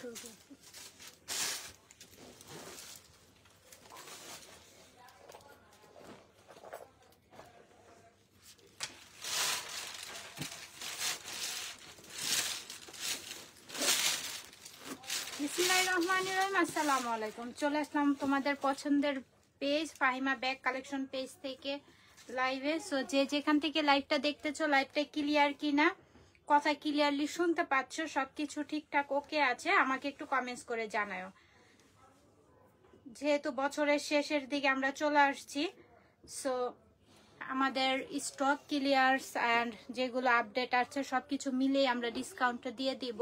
শুরু করব। আসসালামু আলাইকুম, চলে আসলাম তোমাদের পছন্দের page Fahima bag collection page থেকে লাইভে। সো যে যেখান থেকে লাইভটা দেখতেছো, লাইভটা ক্লিয়ার কিনা, কথা ক্লিয়ারলি শুনতে পাচ্ছ, সবকিছু ঠিকঠাক ওকে আছে, আমাকে একটু কমেন্টস করে জানাও। যেহেতু বছরের শেষের দিকে আমরা চলে আসছি, সো আমাদের স্টক ক্লিয়ার্স অ্যান্ড যেগুলো আপডেট আছে সবকিছু মিলিয়ে আমরা ডিসকাউন্ট দিয়ে দিব।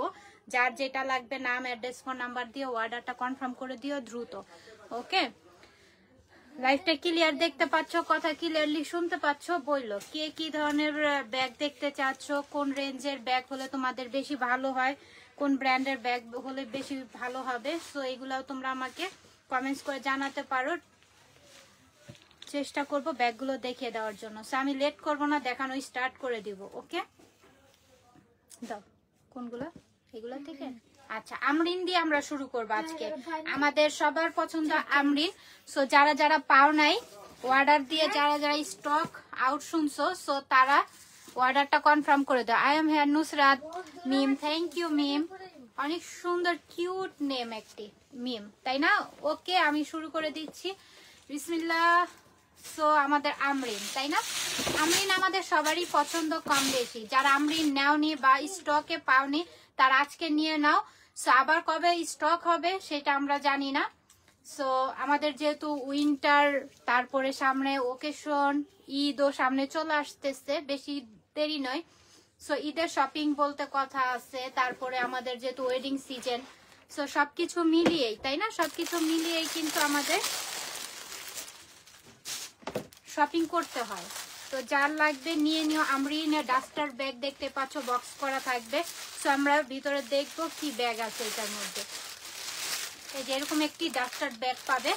যার যেটা লাগবে নাম, অ্যাড্রেস, ফোন নাম্বার দিয়ে অর্ডারটা কনফার্ম করে দিও দ্রুত। ওকে, লাইভটা ক্লিয়ার দেখতে পাচ্ছ, কথা ক্লিয়ারলি শুনতে পাচ্ছ? বললো কে কি ধরনের ব্যাগ দেখতে চাচ্ছ, কোন রেঞ্জের ব্যাগ হলে তোমাদের বেশি ভালো হয়, কোন ব্র্যান্ডের ব্যাগ হলে বেশি ভালো হবে। সো এগুলাও তোমরা আমাকে কমেন্টস করে জানাতে পারো, চেষ্টা করব ব্যাগগুলো দেখিয়ে দেওয়ার জন্য। সো আমি লেট করব না, দেখানো স্টার্ট করে দিব। ওকে, দাও কোনগুলো, এগুলো থেকে। আচ্ছা, আমরিন দিয়ে আমরা শুরু করব আজকে। আমাদের সবার পছন্দ আমরিন। সো যারা যারা পাও নাই অর্ডার দিয়ে, যারা যারা স্টক আউট শুনছো, সো তারা অর্ডারটা কনফার্ম করে দাও। I am here Nusrat Mim, thank you Mim, অনেক সুন্দর কিউট নেম একটি মিম, তাই না? ওকে, আমি শুরু করে দিচ্ছি, বিসমিল্লাহ। সো আমাদের আমরিন, তাই না? আমরিন আমাদের সবারই পছন্দ কম বেশি। যারা আমরিন নাওনি বা স্টকে পাওনি তারা আজকে নিয়ে নাও। সো আবার কবে স্টক হবে সেটা আমরা জানি না। সো আমাদের যেহেতু উইন্টার, তারপরে সামনে ওকেশন, ঈদও সামনে চলে আসতেছে, বেশি দেরি নয়। সো ঈদের শপিং বলতে কথা আছে, তারপরে আমাদের যেহেতু ওয়েডিং সিজন, সো সবকিছু মিলিয়েই, তাই না? সবকিছু মিলিয়েই কিন্তু আমাদের শপিং করতে হয়। তো যার লাগবে নিয়ে নিও। আমরিনের ডাস্টার ব্যাগ দেখতে পাচ্ছ, বক্স করা থাকবে। সো আমরা ভিতরে দেখবো কি ব্যাগ আছে এটার মধ্যে। এই যে এরকম একটি ডাস্টার ব্যাগ পাবে,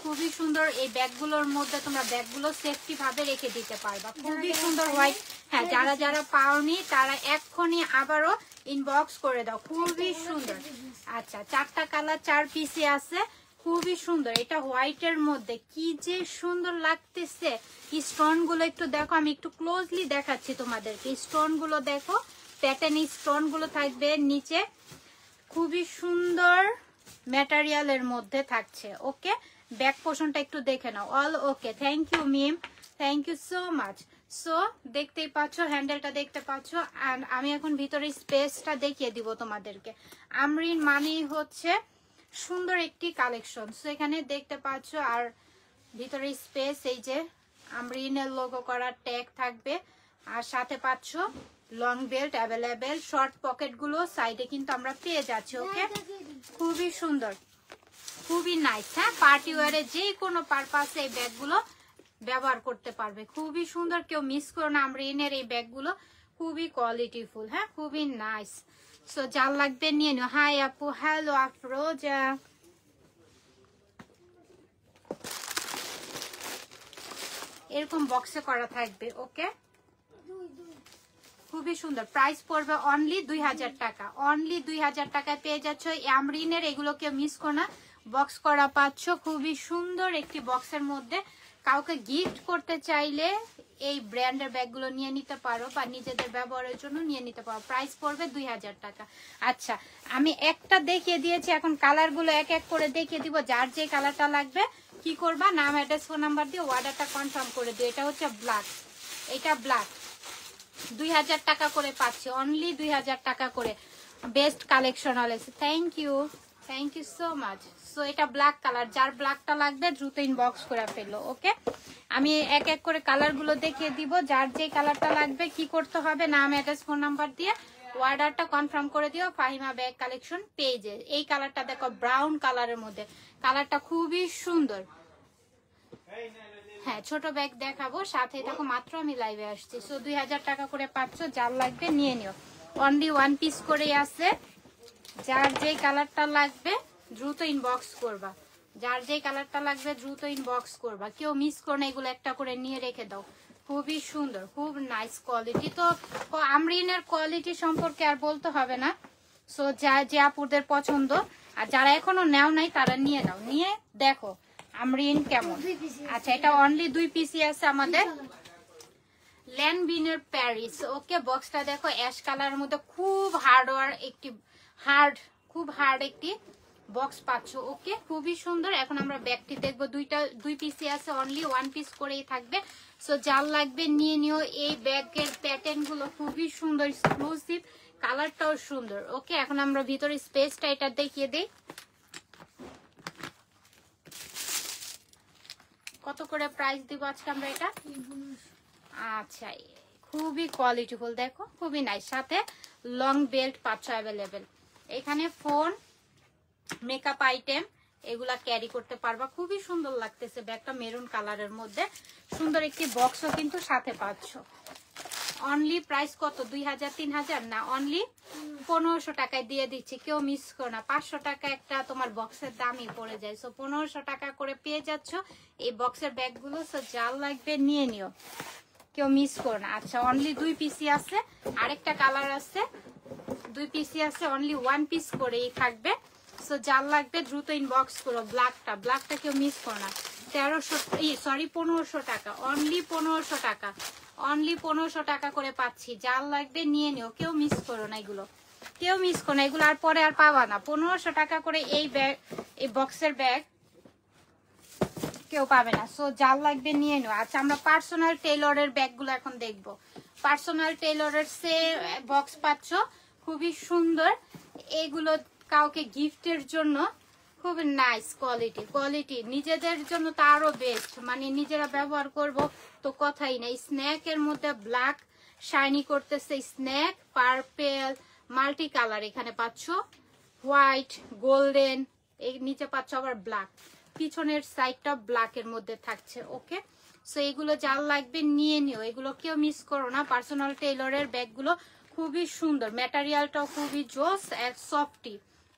খুবই সুন্দর। এই ব্যাগগুলোর মধ্যে তোমরা ব্যাগগুলো সেফটি ভাবে রেখে দিতে পারবা, খুবই সুন্দর হোয়াইট। হ্যাঁ, যারা যারা পাওনি তারা এক্ষুনি আবারও ইনবক্স করে দাও, খুবই সুন্দর। আচ্ছা, 4টা কালার, 4 পিসে আছে, খুবই সুন্দর। এটা হোয়াইটের মধ্যে কি যে সুন্দর লাগতেছে। স্টোন গুলো একটু দেখো, আমি একটু ক্লোজলি দেখাচ্ছি তোমাদেরকে। স্টোন গুলো দেখো, প্যাটার্ন স্টোন গুলো থাকবে নিচে, খুবই সুন্দর ম্যাটেরিয়ালের মধ্যে থাকছে। ওকে, ব্যাক পোর্শনটা একটু দেখে নাও। All okay, thank you Mim, thank you so much. So দেখতেই পাচ্ছ, হ্যান্ডেলটা দেখতে পাচ্ছ। অ্যান্ড আমি এখন ভিতরে স্পেসটা দেখিয়ে দিব তোমাদেরকে। আমরিন মানেই হচ্ছে সুন্দর একটি কালেকশন। সো এখানে দেখতে পাচ্ছ, আর ভিতরে স্পেস, এই যে আমরিনের লোগো করা ট্যাগ থাকবে, আর সাথে পাচ্ছ long belt available. Short pocket গুলো সাইডে কিন্তু আমরা পেয়ে যাচ্ছি। ওকে, খুবই সুন্দর, খুবই নাইস। হ্যাঁ, পার্টি ওয়ারে যে কোনো পারপাসে এই ব্যাগগুলো ব্যবহার করতে পারবে, খুবই সুন্দর। কেউ মিস করো না আমরিনের এই ব্যাগগুলো, খুবই কোয়ালিটিফুল। হ্যাঁ, খুবই নাইস। সো যার লাগবে নিয়ে নিও। হাই আপু, হ্যালো আফরোজা। এরকম বক্সে করা থাকবে। ওকে, খুবই সুন্দর। প্রাইস পড়বে অনলি 2000 টাকা। অনলি 2000 টাকায় পেয়ে যাচ্ছ আমরিনের। এগুলো কেউ মিস করো না, বক্স করা পাচ্ছ, খুবই সুন্দর একটি বক্সের মধ্যে। কাউকে গিফট করতে চাইলে এই ব্র্যান্ডের ব্যাগগুলো নিয়ে নিতে পারো, বা নিজেদের ব্যবহারের জন্য নিয়ে নিতে পারো। প্রাইস পড়বে 2000 টাকা। আচ্ছা, আমি একটা দেখিয়ে দিয়েছি, এখন কালারগুলো এক এক করে দেখিয়ে দিব। যার যে কালারটা লাগবে কি করবা, নাম, অ্যাড্রেস, ফোন নাম্বার দিয়ে অর্ডারটা কনফার্ম করে দিও। এটা হচ্ছে ব্ল্যাক, এটা ব্ল্যাক, 2000 টাকা করে পাচ্ছি, অনলি 2000 টাকা করে। বেস্ট কালেকশন হলেছে, thank you, thank you so much. So এটা ব্ল্যাক কালার, যার ব্ল্যাকটা লাগবে দ্রুত ইনবক্স করে ফেললো। ওকে, আমি এক এক করে কালারগুলো দেখিয়ে দিব। যার যে কালারটা লাগবে কি করতে হবে, নাম, অ্যাড্রেস, ফোন নাম্বার দিয়ে অর্ডারটা কনফার্ম করে দিও ফাহিমা ব্যাগ কালেকশন পেজে। এই কালারটা দেখো, ব্রাউন কালারের মধ্যে, কালারটা খুবই সুন্দর। হ্যাঁ, ছোট ব্যাগ দেখাবো, সাথে দেখো মাত্র আমি লাইভে আসছি। সো 2000 টাকা করে পাচ্ছ, যার লাগবে নিয়ে নিও। অনলি 1 পিস করেই আছে। যার যেই কালারটা লাগবে দ্রুত ইনবক্স করবা, যার যেই কালারটা লাগবে দ্রুত ইনবক্স করবা। কেউ মিস করো না, এগুলো একটা করে নিয়ে রেখে দাও। খুবই সুন্দর, খুব নাইস কোয়ালিটি। তো আমরিনের কোয়ালিটি সম্পর্কে আর বলতে হবে না। সো যে আপুদের পছন্দ, আর যারা এখনো নেও নাই তারা নিয়ে নাও, নিয়ে দেখো আমরিন কেমন। আচ্ছা, এটা অনলি 2 পিসি আছে আমাদের ল্যানবিনের প্যারিস। ওকে, বক্সটা দেখো অ্যাশ কালারের মধ্যে খুব হার্ড একটি বক্স পাচ্ছ। ওকে, খুবই সুন্দর। এখন আমরা ব্যাগটি দেখবো, 2 পিসি আছে, অনলি 1 পিস করেই থাকবে। সো যার লাগবে নিয়ে নিও। এই ব্যাগের প্যাটার্ন গুলো খুবই সুন্দর, এক্সক্লুসিভ, কালারটাও সুন্দর। ওকে, এখন আমরা ভিতরে স্পেসটা এটা দেখিয়ে দেই। কত করে প্রাইস দিব আজকে আমরা এটা? আচ্ছা, খুবই কোয়ালিটিফুল, দেখো খুবই নাইস, সাথে লং বেল্ট পাচ্ছ অ্যাভেলেবেল। এখানে ফোন, মেকআপ আইটেম এগুলা ক্যারি করতে পারবা। খুবই সুন্দর লাগতেছে ব্যাগটা, মেরুন কালারের মধ্যে সুন্দর একটি বক্সও কিন্তু সাথে পাচ্ছ। অনলি প্রাইস কত? 2000 3000 না, অনলি 1500 টাকায় দিয়ে দিচ্ছি। কেউ মিস করো না, 500 টাকা একটা তোমার বক্সের দামই পড়ে যায়। সো 1500 টাকা করে পেয়ে যাচ্ছ এই বক্সের ব্যাগগুলো। সো যার লাগবে নিয়ে নিও, কেউ মিস করো না। আচ্ছা, অনলি 2 পিসি আছে, আরেকটা কালার আছে, 2 পিসি আছে, অনলি 1 পিস করেই থাকবে। সো যার লাগবে দ্রুত ইনবক্স করো। ব্ল্যাকটা কেউ মিস করো না। 1500 টাকা, অনলি 1500 টাকা, অনলি 1500 টাকা করে পাচ্ছি। যার লাগবে নিয়ে নিও, কেউ মিস করো না, এগুলো কেউ মিস করো না, এগুলো আর পরে আর পাবা না। 1500 টাকা করে এই ব্যাগ, এই বক্সের ব্যাগ কেউ পাবে না। সো যার লাগবে নিয়ে নিও। আচ্ছা, আমরা পার্সোনাল টেইলরের ব্যাগগুলো এখন দেখবো। পার্সোনাল টেইলরের সে বক্স পাচ্ছ, খুবই সুন্দর। এগুলো কাউকে গিফটের জন্য খুব নাইস কোয়ালিটি, নিজেদের জন্য তো আরো বেস্ট, মানে নিজেরা ব্যবহার করব তো কথাই নাই। স্ন্যাকের মধ্যে ব্ল্যাক শাইনি করতেছে, স্ন্যাক পার্পেল মাল্টি কালার এখানে পাচ্ছ, হোয়াইট গোল্ডেন, এই নিচে পাচ্ছ আবার ব্ল্যাক, পিছনের সাইডটা ব্ল্যাকের মধ্যে থাকছে। ওকে, সো এগুলো যার লাগবে নিয়ে নিও, এগুলো কেউ মিস করো না। পার্সোনাল টেইলরের ব্যাগগুলো খুবই সুন্দর, ম্যাটেরিয়ালটাও খুবই জোস আর সফটি।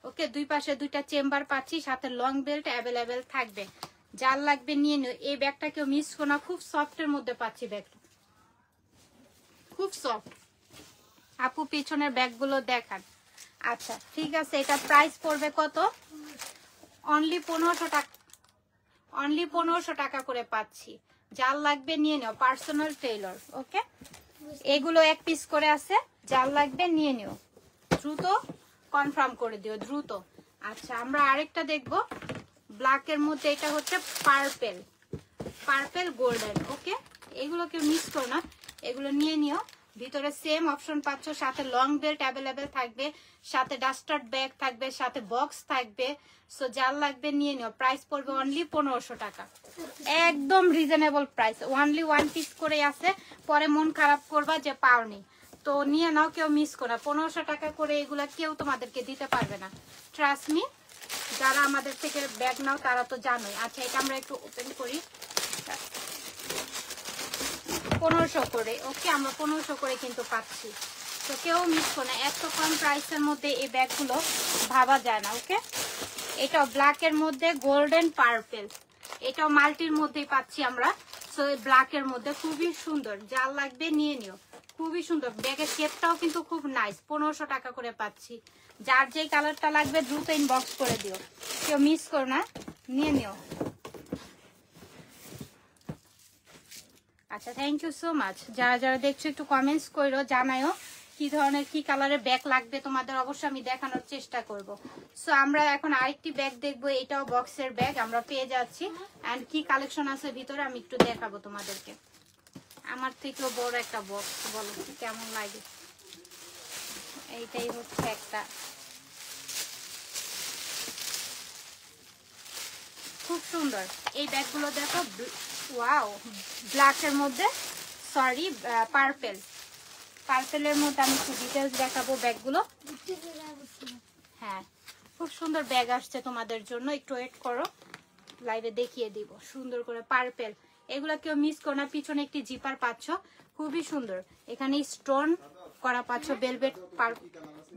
ওকে, 2 পাশে 2টা চেম্বার পাচ্ছি, সাথে লং বেল্ট অ্যাভেলেবেল থাকবে। যার লাগবে নিয়ে নিও। এই ব্যাগটা কেউ মিস করো না, খুব সফটের মধ্যে পাচ্ছি ব্যাগটা, খুব সফট। আপু পিছনের ব্যাগগুলো দেখান। আচ্ছা ঠিক আছে, এটা প্রাইস পড়বে কত? অনলি 1500 টাকা, অনলি 1500 টাকা করে পাচ্ছি। যার লাগবে নিয়ে নিও, পার্সোনাল টেইলর। ওকে, এগুলো 1 পিস করে আছে, যার লাগবে নিয়ে নিও, দ্রুত কনফার্ম করে দিও, দ্রুত। আচ্ছা, আমরা আরেকটা দেখবো ব্ল্যাকের মধ্যে, এটা হচ্ছে পার্পেল গোল্ডেন। ওকে, এগুলো কেউ মিস করো না, এগুলো নিয়ে নিও। ভিতরে সেম অপশন পাচ্ছ, সাথে লং বেল্ট অ্যাভেলেবেল থাকবে, সাথে ডাস্টার ব্যাগ থাকবে, সাথে বক্স থাকবে। সো যার লাগবে নিয়ে নিও। প্রাইস পড়বে অনলি 1500 টাকা, একদম রিজনেবল প্রাইস। অনলি 1 পিস করে আছে, পরে মন খারাপ করবা যে পাওনি, তো নিয়ে নাও, কেউ মিস করো। 1500 টাকা করে এগুলা কেউ তোমাদেরকে দিতে পারবে না, ট্রাস্ট মি। যারা আমাদের থেকে ব্যাগ নাও তারা তো জানোই। আচ্ছা, এটা আমরা একটু ওপেন করি, 1500 করে। ওকে, আমরা 1500 করে কিন্তু পাচ্ছি, তো কেউ মিস করো না। এত কম প্রাইসের মধ্যে এই ব্যাগগুলো ভাবা যায় না। ওকে, এটাও ব্ল্যাকের মধ্যে গোল্ডেন পার্পেল, এটাও মাল্টির মধ্যেই পাচ্ছি আমরা। সো ব্ল্যাকের মধ্যে খুবই সুন্দর, যার লাগবে নিয়ে নিও, খুবই সুন্দর। ব্যাগের শেপটাও কিন্তু খুব নাইস, 1500 টাকা করে পাচ্ছি। যার যেই কালারটা লাগবে দ্রুত ইনবক্স করে দিও, কেউ মিস করো না, নিয়ে নিও। আচ্ছা, থ্যাংক ইউ সো মাচ। যারা যারা দেখছো একটু কমেন্টস করো, জানাও কি ধরনের কি কালারের ব্যাগ লাগবে তোমাদের, অবশ্যই আমি দেখানোর চেষ্টা করব। সো আমরা এখন আরেকটি ব্যাগ দেখবো, এটাও বক্সের ব্যাগ আমরা পেয়ে যাচ্ছি। এন্ড কি কালেকশন আছে ভিতরে আমি একটু দেখাবো তোমাদেরকে। আমার থেকেও বড় একটা বক্স, বলো কেমন লাগে। এইটাই হচ্ছে একটা, খুব সুন্দর এই ব্যাগগুলো দেখো। ওয়াও, ব্ল্যাকের মধ্যে, সরি পার্পেলের মধ্যে আমি একটু ডিটেলস দেখাবো ব্যাগগুলো। হ্যাঁ, খুব সুন্দর ব্যাগ আসছে তোমাদের জন্য, একটু ওয়েট করো, লাইভে দেখিয়ে দিব সুন্দর করে। পার্পেল, এগুলো কেউ মিস করো না। পিছনে একটি জিপার পাচ্ছ, খুবই সুন্দর, এখানে স্টোন করা পাচ্ছ,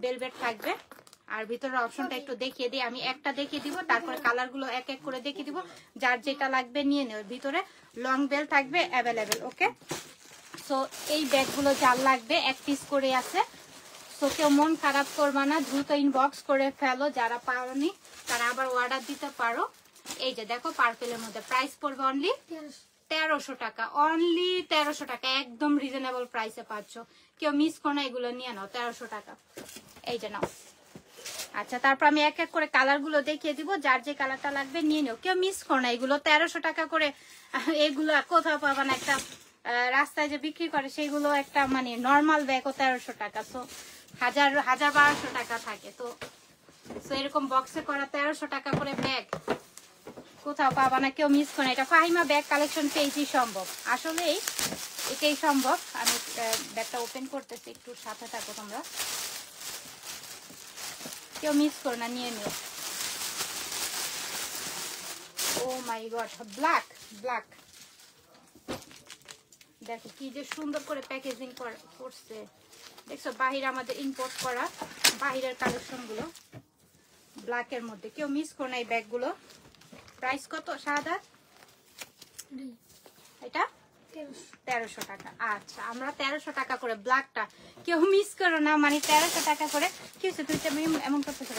বেলভেট থাকবে। আর ভিতরের অপশনটা একটু দেখিয়ে দিই, আমি একটা দেখিয়ে দিব, তারপরে কালারগুলো এক এক করে দেখিয়ে দিব। যার যেটা লাগবে নিয়ে নেও। ভিতরে লং বেল থাকবে অ্যাভেলেবেল। ওকে, সো এই ব্যাগগুলো যার লাগবে 1 পিস করে আছে। সো কেউ মন খারাপ করবা না, দ্রুত ইনবক্স করে ফেলো, যারা পারোনি তারা আবার অর্ডার দিতে পারো। এই যে দেখো পার্পেলের মধ্যে প্রাইস পড়বে অনলি 1300 টাকা, অনলি 1300 টাকা, একদম রিজনেবল প্রাইসে পাচ্ছ। কেউ মিস করো না, এগুলো নিয়ে নাও 1300 টাকা। এই যে নাও। আচ্ছা, তারপর আমি এক এক করে কালার গুলো দেখিয়ে দিব, যার যে কালারটা লাগবে নিয়ে নিও, কেউ মিস করো না। এগুলো 1300 টাকা করে, এগুলো কোথাও পাবা না। একটা রাস্তায় যে বিক্রি করে সেগুলো একটা মানে নর্মাল ব্যাগও 1300 টাকা, তো 1200 টাকা থাকে। তো এরকম বক্সে করা 1300 টাকা করে ব্যাগ কোথাও পাবা না, কেউ মিস করে না। এটা ফাহিমা ব্যাগ কালেকশন পেজই সম্ভব, আসলেই এটাই সম্ভব। আমি ব্যাগটা ওপেন করতেছি, একটু সাথে থাকো তোমরা, কেউ মিস করো না, নিয়ে নিও। ও মাই গড, ব্ল্যাক ব্ল্যাক, দেখো কি যে সুন্দর করে প্যাকেজিং করছে, দেখছো? বাহিরে আমাদের ইম্পোর্ট করা বাহিরের কালেকশন গুলো ব্ল্যাকের মধ্যে, কেউ মিস করো না এই ব্যাগগুলো। প্রাইস কত শাহাদাত? এটা 1300 টাকা। আচ্ছা, আমরা 1300 টাকা করে ব্ল্যাকটা, কেউ মিস করো না, মানে 1300 টাকা করে। কি হচ্ছে তুই এমন করতেছ?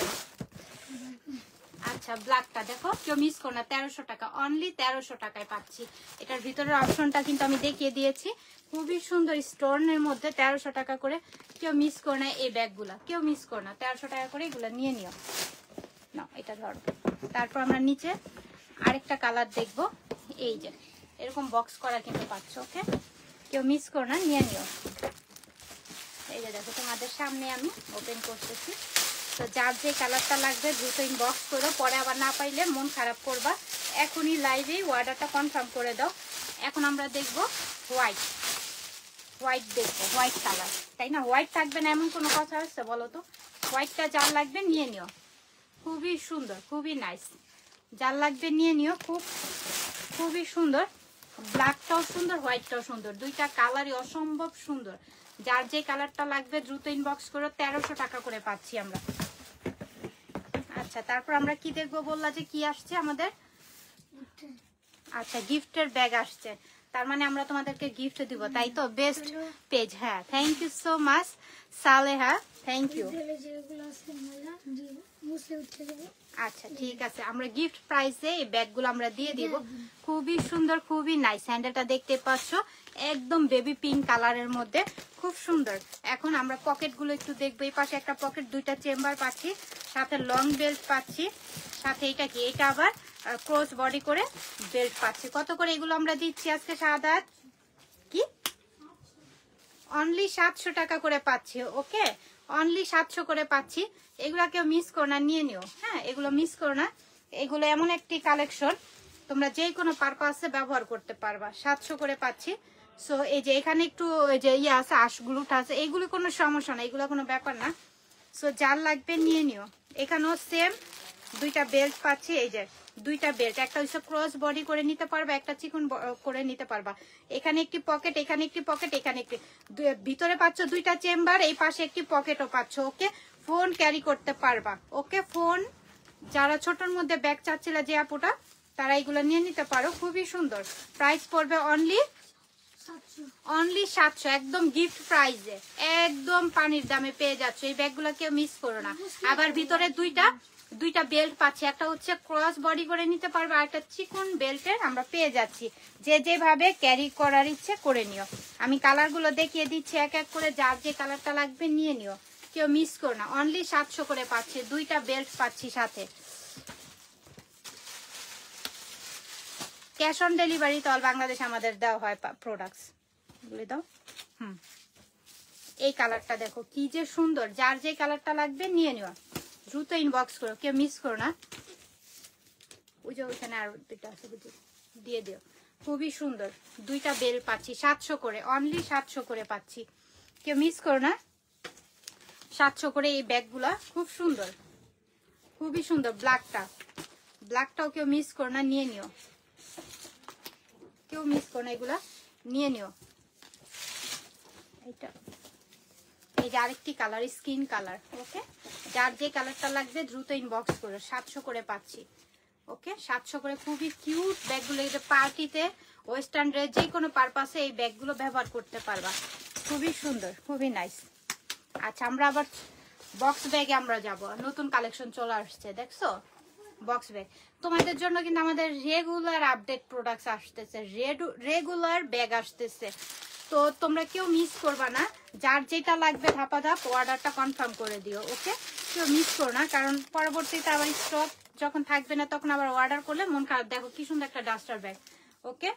আচ্ছা, ব্ল্যাকটা দেখো, কেউ মিস করো না, 1300 টাকা, অনলি 1300 টাকায় পাচ্ছি। এটার ভিতরের অপশনটা কিন্তু আমি দেখিয়ে দিয়েছি, খুবই সুন্দর স্টোনের মধ্যে 1300 টাকা করে। কেউ মিস করো না এই ব্যাগগুলা, কেউ মিস করো না, 1300 টাকা করে এগুলো নিয়ে নিও। না, এটা ধরো। তারপর আমরা নিচে আরেকটা কালার দেখবো, এই যে এরকম বক্স করা কিন্তু পাচ্ছ। ওকে, কেউ মিস করো না, নিয়ে নিও। এই যে দেখো তোমাদের সামনে আমি ওপেন করতেছি। তো যার যে কালারটা লাগবে দ্রুত ইনবক্স করো, পরে আবার না পাইলে মন খারাপ করবা। এখনই লাইভেই অর্ডারটা কনফার্ম করে দাও। এখন আমরা দেখবো হোয়াইট, হোয়াইট দেখবো, হোয়াইট কালার, তাই না? হোয়াইট থাকবে না এমন কোনো কথা আছে বলো তো? হোয়াইটটা যার লাগবে নিয়ে নিও, খুবই সুন্দর, খুবই নাইস। যার লাগবে নিয়ে নিও, খুবই সুন্দর। ব্ল্যাকটাও সুন্দর, হোয়াইটটাও সুন্দর, দুইটা কালারই অসম্ভব সুন্দর। যার যে কালারটা লাগবে দ্রুত ইনবক্স করো, 1300 টাকা করে পাচ্ছি আমরা। আচ্ছা, তারপর আমরা কি দেখবো বললা যে কি আসছে আমাদের? আচ্ছা, গিফটের ব্যাগ আসছে, তার মানে আমরা তোমাদেরকে গিফট দিব, তাই তো? বেস্ট পেজ, হ্যাঁ, thank you so much Saleha, thank you. আচ্ছা, ঠিক আছে, আমরা গিফট প্রাইসে এই ব্যাগগুলো আমরা দিয়ে দিব। খুবই সুন্দর, খুবই নাইস। হ্যান্ডেলটা দেখতে পাচ্ছ, একদম বেবি পিঙ্ক কালারের মধ্যে, খুব সুন্দর। এখন আমরা পকেটগুলো একটু দেখবো। এই পাশে একটা পকেট, দুইটা চেম্বার পাচ্ছি, সাথে লং বেল্ট পাচ্ছি, সাথে এটা কি, এটা আবার ক্রস বডি করে বেল্ট পাচ্ছি। কত করে এগুলো আমরা দিচ্ছি আজকে শাহাদাত? কি অনলি 700 টাকা করে পাচ্ছি। ওকে, অনলি 700 করে পাচ্ছি। এগুলা কেউ মিস করো না, নিয়ে নিও। হ্যাঁ, এগুলো মিস করো না, এগুলো এমন একটি কালেকশন তোমরা যে কোনো পারপাসে ব্যবহার করতে পারবা। 700 করে পাচ্ছি। সো এই যে এখানে একটু ওই যে ইয়ে আছে, আঁশগুলোটা আছে, এইগুলো কোনো সমস্যা না, এগুলো কোনো ব্যাপার না। সো যার লাগবে নিয়ে নিও। এখানেও সেম দুইটা বেল্ট পাচ্ছি, এই যে দুইটা বেল্ট, একটা হচ্ছে ক্রস বডি করে নিতে পারবা, একটা চিকন করে নিতে পারবা। এখানে একটি পকেট, এখানে একটি পকেট, এখানে একটি, ভিতরে পাচ্ছ দুইটা চেম্বার, এই পাশে একটি পকেটও পাচ্ছ। ওকে, ফোন ক্যারি করতে পারবা। ওকে, ফোন যারা ছোটর মধ্যে ব্যাগ চাচ্ছিল যে আপুটা, তারা এগুলো নিয়ে নিতে পারো, খুবই সুন্দর। প্রাইস পড়বে অনলি 700, একদম গিফট প্রাইসে, একদম পানির দামে পেয়ে যাচ্ছ। এই ব্যাগগুলো কেউ মিস করো না। আবার ভিতরে দুইটা বেল্ট পাচ্ছি, একটা হচ্ছে ক্রস বডি করে নিতে পারবে, আর একটা চিকন বেল্টের আমরা পেয়ে যাচ্ছি। যে যেভাবে ক্যারি করার ইচ্ছে করে নিও। আমি কালারগুলো দেখিয়ে দিচ্ছি এক এক করে, যার যে কালারটা লাগবে নিয়ে নিও, কেউ মিস করো না। অনলি 700 করে পাচ্ছি, দুইটা বেল্ট পাচ্ছি সাথে। ক্যাশ অন ডেলিভারি তো অল বাংলাদেশ আমাদের দেওয়া হয় প্রোডাক্টস, বলে দাও। এই কালারটা দেখো কি যে সুন্দর, যার যে কালারটা লাগবে নিয়ে নিও, দ্রুত ইনবক্স করো, কেউ মিস করো না। ওই যে ওইখানে আর দুইটা আছে, দিয়ে দিও, খুবই সুন্দর। দুইটা বেল পাচ্ছি 700 করে, অনলি 700 করে পাচ্ছি, কেউ মিস করো না। 700 করে এই ব্যাগগুলা খুব সুন্দর, খুবই সুন্দর। ব্ল্যাকটাও কেউ মিস করো না, নিয়ে নিও, কেউ মিস করো না, এগুলা নিয়ে নিও। এইটা এই যে আরেকটি কালার, স্কিন কালার। ওকে, যার যে কালারটা লাগবে দ্রুত ইনবক্স করো, 700 করে পাচ্ছি। ওকে, 700 করে, খুবই কিউট ব্যাগগুলো। এই যে পার্টিতে, ওয়েস্টার্ন ড্রেস, যে কোনো পারপাসে এই ব্যাগগুলো ব্যবহার করতে পারবা, খুবই সুন্দর, খুবই নাইস। আচ্ছা আমরা আবার বক্স ব্যাগে আমরা যাব, নতুন কালেকশন চলে আসছে দেখছো, বক্স ব্যাগ তোমাদের জন্য কিন্তু আমাদের রেগুলার আপডেট প্রোডাক্টস আসতেছে, রেগুলার ব্যাগ আসতেছে। তো তোমরা কেউ মিস করবা না, যার যেটা লাগবে ধাপা ধাপ অর্ডারটা কনফার্ম করে দিও, ওকে? কেউ মিস করো না, কারণ পরবর্তীতে আবার স্টক যখন থাকবে না তখন আবার অর্ডার করলে মন খারাপ। দেখো কি সুন্দর একটা ডাস্টার ব্যাগ, ওকে,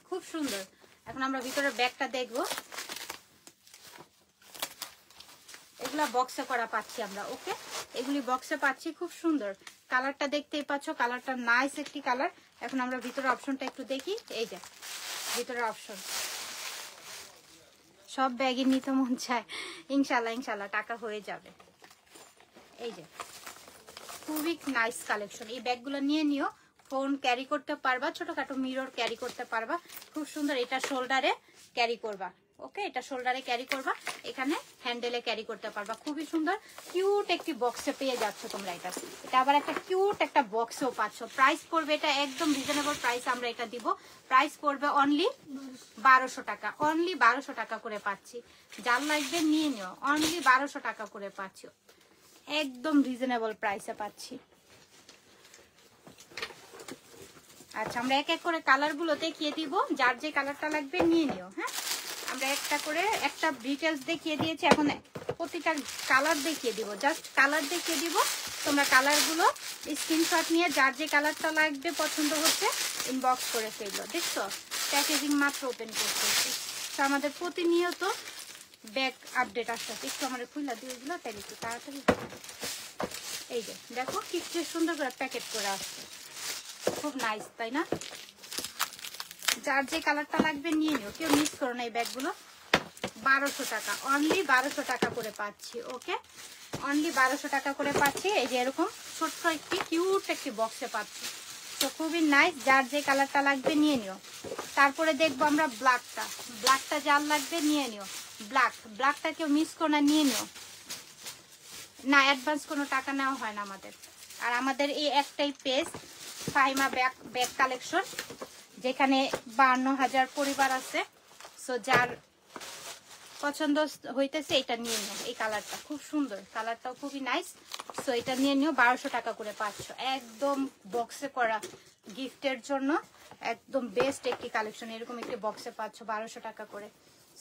খুব সুন্দর। এখন আমরা ভিতরে ব্যাগটা দেখবো, এগুলা বক্সে করা পাচ্ছি আমরা, ওকে, এগুলি বক্সে পাচ্ছি, খুব সুন্দর। কালারটা দেখতেই পাচ্ছ, কালারটা নাইস একটি কালার। এখন আমরা ভিতরে অপশনটা একটু দেখি, এই যে ভিতরে অপশন, সব ব্যাগই নিতে মন চায়, ইনশাল্লাহ ইনশাল্লাহ টাকা হয়ে যাবে। এই যে খুবই নাইস কালেকশন, এই ব্যাগগুলো নিয়ে নিও, ফোন ক্যারি করতে পারবা, ছোটখাটো মিরর ক্যারি করতে পারবা, খুব সুন্দর। এটা শোল্ডারে ক্যারি করবা, ওকে, এটা শোল্ডারে ক্যারি করবা, এখানে হ্যান্ডেলে ক্যারি করতে পারবা, খুবই সুন্দর। কিউট একটি বক্সে পেয়ে যাচ্ছ তোমরা এটা আবার একটা কিউট একটা বক্সেও পাচ্ছ। প্রাইস পড়বে এটা একদম রিজনেবল প্রাইস আমরা এটা দিব, প্রাইস পড়বে অনলি 1200 টাকা, অনলি 1200 টাকা করে পাচ্ছি। যার লাগবে নিয়ে নিও, অনলি 1200 টাকা করে পাচ্ছ, একদম রিজনেবল প্রাইসে পাচ্ছি। আচ্ছা আমরা এক এক করে কালার গুলো দেখিয়ে দিব, যার যে কালারটা লাগবে নিয়ে নিও। হ্যাঁ আমরা একটা করে একটা ডিটেলস দেখিয়ে দিয়েছি, এখন প্রতিটা কালার দেখিয়ে দিব, জাস্ট কালার দেখিয়ে দিব, তোমরা কালার গুলো স্ক্রিনশট নিয়ে যার যে কালারটা লাগবে পছন্দ হচ্ছে ইনবক্স করে ফেললো। দেখছো প্যাকেজিং মাত্র ওপেন করতেছি, তো আমাদের প্রতিনিয়ত ব্যাগ আপডেট আসতেছে। একটু আমাদের খুলে দিয়ে দিল তাহলে একটু তাড়াতাড়ি। এই যে দেখো কি সুন্দর করে প্যাকেট করে আসছে, খুব নাইস তাই না? যার যে কালারটা লাগবে নিয়ে নিও, কেউ মিস করো না। এই ব্যাগগুলো 1200 টাকা, অনলি 1200 টাকা করে পাচ্ছি, ওকে, অনলি 1200 টাকা করে পাচ্ছি। এই যে এরকম ছোট্ট একটি কিউট একটি বক্সে পাচ্ছি, তো খুবই নাইস। যার যে কালারটা লাগবে নিয়ে নিও। তারপরে দেখবো আমরা ব্ল্যাকটা, ব্ল্যাকটা যার লাগবে নিয়ে নিও, ব্ল্যাকটা কেউ মিস করো না, নিয়ে নিও। না অ্যাডভান্স কোনো টাকা নেওয়া হয় না আমাদের। আর আমাদের এই একটাই পেজ ফাহিমা ব্যাগ কালেকশন, যেখানে 52,000 পরিবার আছে। সো যার পছন্দ হইতেছে এটা নিয়ে নিও, এই কালারটা খুব সুন্দর, কালারটাও খুবই নাইস। সো এটা নিয়ে নিও, 1200 টাকা করে পাচ্ছ, একদম বক্সে করা গিফটের জন্য একদম বেস্ট একটি কালেকশন। এরকম একটি বক্সে পাচ্ছ 1200 টাকা করে।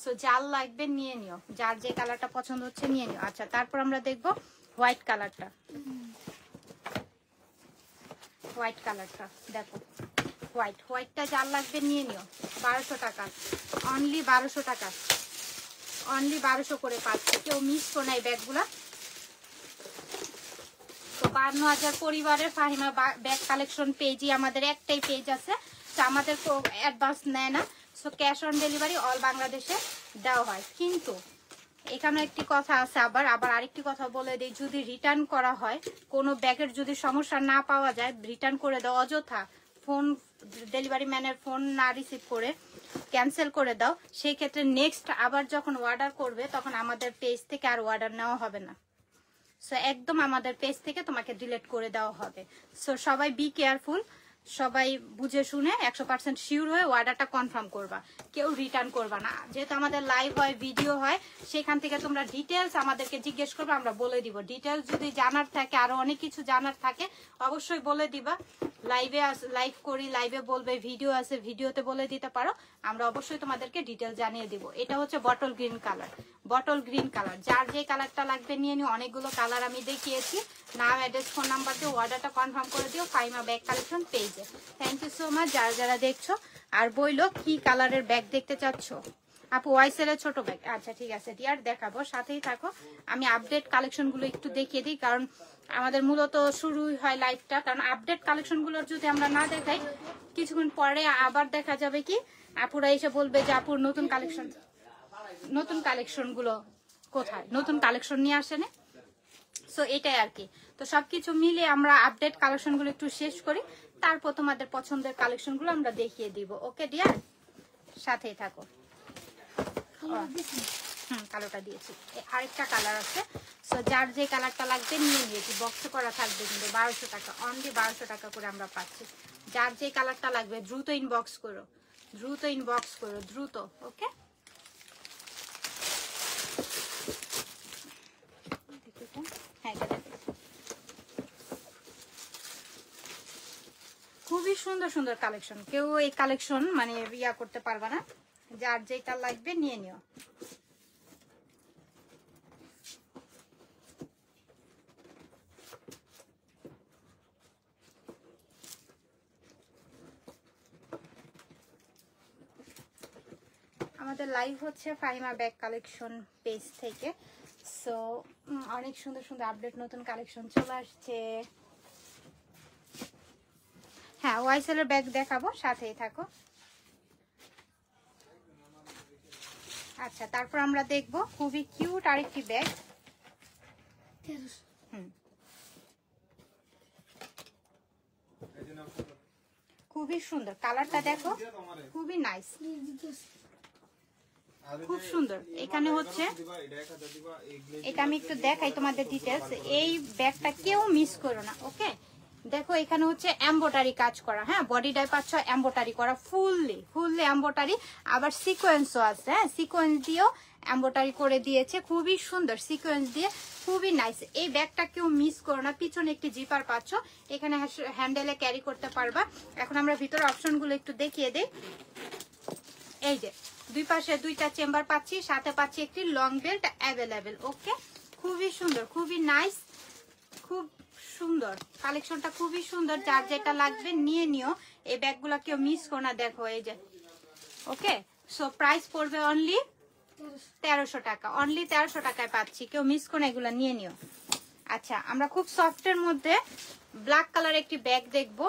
সো যার লাগবে নিয়ে নিও, যার যে কালারটা পছন্দ হচ্ছে নিয়ে নিও। আচ্ছা তারপর আমরা দেখবো হোয়াইট কালারটা, হোয়াইট কালারটা দেখো, হোয়াইটটা যার লাগবে নিয়ে নিও, 1200 টাকা, অনলি 1200 টাকা, অনলি 1200 করে পাচ্ছে, কেউ মিস করো না এই ব্যাগগুলা। তো 52,000 পরিবারের ফাহিমা ব্যাগ কালেকশন পেজই আমাদের একটাই পেজ আছে, তো আমাদের অ্যাডভান্স নেয় না, so cash on delivery all বাংলাদেশে দেওয়া হয়। কিন্তু এখানে একটি কথা আছে, আবার আরেকটি কথা বলে দিই, যদি রিটার্ন করা হয় কোনো ব্যাগের যদি সমস্যা না পাওয়া যায়, রিটার্ন করে দাও, অযথা ফোন ডেলিভারি ম্যানের ফোন না রিসিভ করে ক্যান্সেল করে দাও, সেই ক্ষেত্রে নেক্সট আবার যখন অর্ডার করবে তখন আমাদের পেজ থেকে আর অর্ডার নেওয়া হবে না। সো একদম আমাদের পেজ থেকে তোমাকে ডিলিট করে দেওয়া হবে। সো সবাই বি কেয়ারফুল, সবাই বুঝে শুনে 100% শিওর হয়ে অর্ডারটা কনফার্ম করবা, কেউ রিটার্ন করবা না। যেহেতু আমাদের লাইভ হয়, ভিডিও হয়, সেখান থেকে তোমরা ডিটেলস আমাদেরকে জিজ্ঞেস করবে, আমরা বলে দিব। ডিটেলস যদি জানার থাকে, আরো অনেক কিছু জানার থাকে অবশ্যই বলে দিবা। লাইভ করি, লাইভে বলবে, ভিডিও আছে ভিডিওতে বলে দিতে পারো, আমরা অবশ্যই তোমাদেরকে ডিটেল জানিয়ে দিব। এটা হচ্ছে bottle green colour, bottle green colour, যার যে কালারটা লাগবে নিয়ে নিও। অনেকগুলো কালার আমি দেখিয়েছি, নাম অ্যাড্রেস ফোন নাম্বার দিয়ে অর্ডারটা কনফার্ম করে দিও ফাহিমা ব্যাগ কালেকশন পেজে। থ্যাংক ইউ সো মাচ যারা যারা দেখছো। আর বইলো কি কালারের ব্যাগ দেখতে চাচ্ছ আপু? ওয়াইসেল এর ছোট ব্যাগ, আচ্ছা ঠিক আছে ডিয়ার দেখাবো, সাথেই থাকো। আমি আপডেট কালেকশন গুলো একটু দেখিয়ে দিই, কারণ আমাদের মূলত শুরুই হয় লাইভটা, কারণ আপডেট কালেকশন গুলোর যদি আমরা না দেখাই কিছুক্ষণ পরে আবার দেখা যাবে কি আপুরা এসে বলবে যে আপুর নতুন কালেকশন গুলো কোথায়, নতুন কালেকশন নিয়ে আসে না। সো এটাই আর কি। তো সবকিছু মিলে আমরা আপডেট কালেকশন গুলো একটু শেষ করি, তারপর তোমাদের পছন্দের কালেকশন গুলো আমরা দেখিয়ে দিব। ওকে ডিয়ার, সাথেই থাকো। কালোটা দিয়েছি, আরেকটা কালার আছে। সো যার যে কালারটা লাগবে নিয়ে নিয়েছি, বক্সে করা থাকবে কিন্তু 1200 টাকা, অনলি 1200 টাকা করে আমরা পাচ্ছি। যার যে কালারটা লাগবে দ্রুত ইনবক্স করো, দ্রুত ইনবক্স করো, দ্রুত। ওকে সুন্দর সুন্দর কালেকশন, কেউ এই কালেকশন মানে ইয়া করতে পারবে না, যার যেটা লাগবে নিয়ে নিও। আমাদের লাইভ হচ্ছে ফাহিমা ব্যাগ কালেকশন পেজ থেকে। সো অনেক সুন্দর সুন্দর আপডেট নতুন কালেকশন চলে আসছে। হ্যাঁ, ওয়াইসেল এর ব্যাগ দেখাবো, সাথেই থাকো। আচ্ছা, তারপর আমরা দেখবো খুবই কিউট আরেকটি ব্যাগ। খুবই সুন্দর, কালারটা দেখো, খুবই নাইস, খুব সুন্দর। এখানে হচ্ছে এটা আমি একটু দেখাই তোমাদের ডিটেলস। এই ব্যাগটা কেউ মিস করো না, ওকে। দেখো এখানে হচ্ছে এমব্রয়ডারি কাজ করা, হ্যাঁ, বডিটায় পাচ্ছ এমব্রয়ডারি করা, ফুললি এমব্রয়ডারি, আবার সিকোয়েন্সও আছে, হ্যাঁ, সিকোয়েন্স দিয়েও এমব্রয়ডারি করে দিয়েছে, খুবই সুন্দর সিকোয়েন্স দিয়ে, খুবই নাইস। এই ব্যাগটা কেউ মিস করো না। পিছনে একটি জিপার পাচ্ছ, এখানে হ্যান্ডেলে ক্যারি করতে পারবা। এখন আমরা ভিতরে অপশনগুলো একটু দেখিয়ে দিই। এই যে দুই পাশে দুইটা চেম্বার পাচ্ছি, সাথে পাচ্ছি একটি লং বেল্ট অ্যাভেলেবেল, ওকে। খুবই সুন্দর, খুবই নাইস, খুব সুন্দর কালেকশনটা, খুবই সুন্দর। যার যেটা লাগবে নিয়ে নিও, এই ব্যাগগুলো কেউ মিস করো না। দেখো এই যে, ওকে। সো প্রাইস পড়বে অনলি 1300 টাকা, অনলি 1300 টাকায় পাচ্ছি, কেউ মিস করো না, এগুলো নিয়ে নিও। আচ্ছা, আমরা খুব সফটের মধ্যে ব্ল্যাক কালার একটি ব্যাগ দেখবো।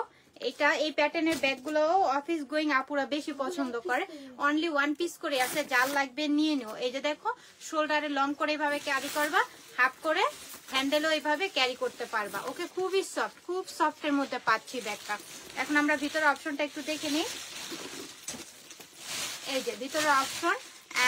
এটা এই প্যাটার্নের ব্যাগগুলো অফিস গোয়িং আপুরা বেশি পছন্দ করে। অনলি 1 পিস করে আছে, যার লাগবে নিয়ে নিও। এই যে দেখো, শোল্ডারে লং করে এইভাবে ক্যারি করবা, হাফ করে হ্যান্ডেলও এইভাবে ক্যারি করতে পারবা, ওকে। খুবই সফট, খুব সফটের মধ্যে পাচ্ছি ব্যাগটা। এখন আমরা ভিতরে অপশনটা একটু দেখে নিই। এই যে ভিতরে অপশন,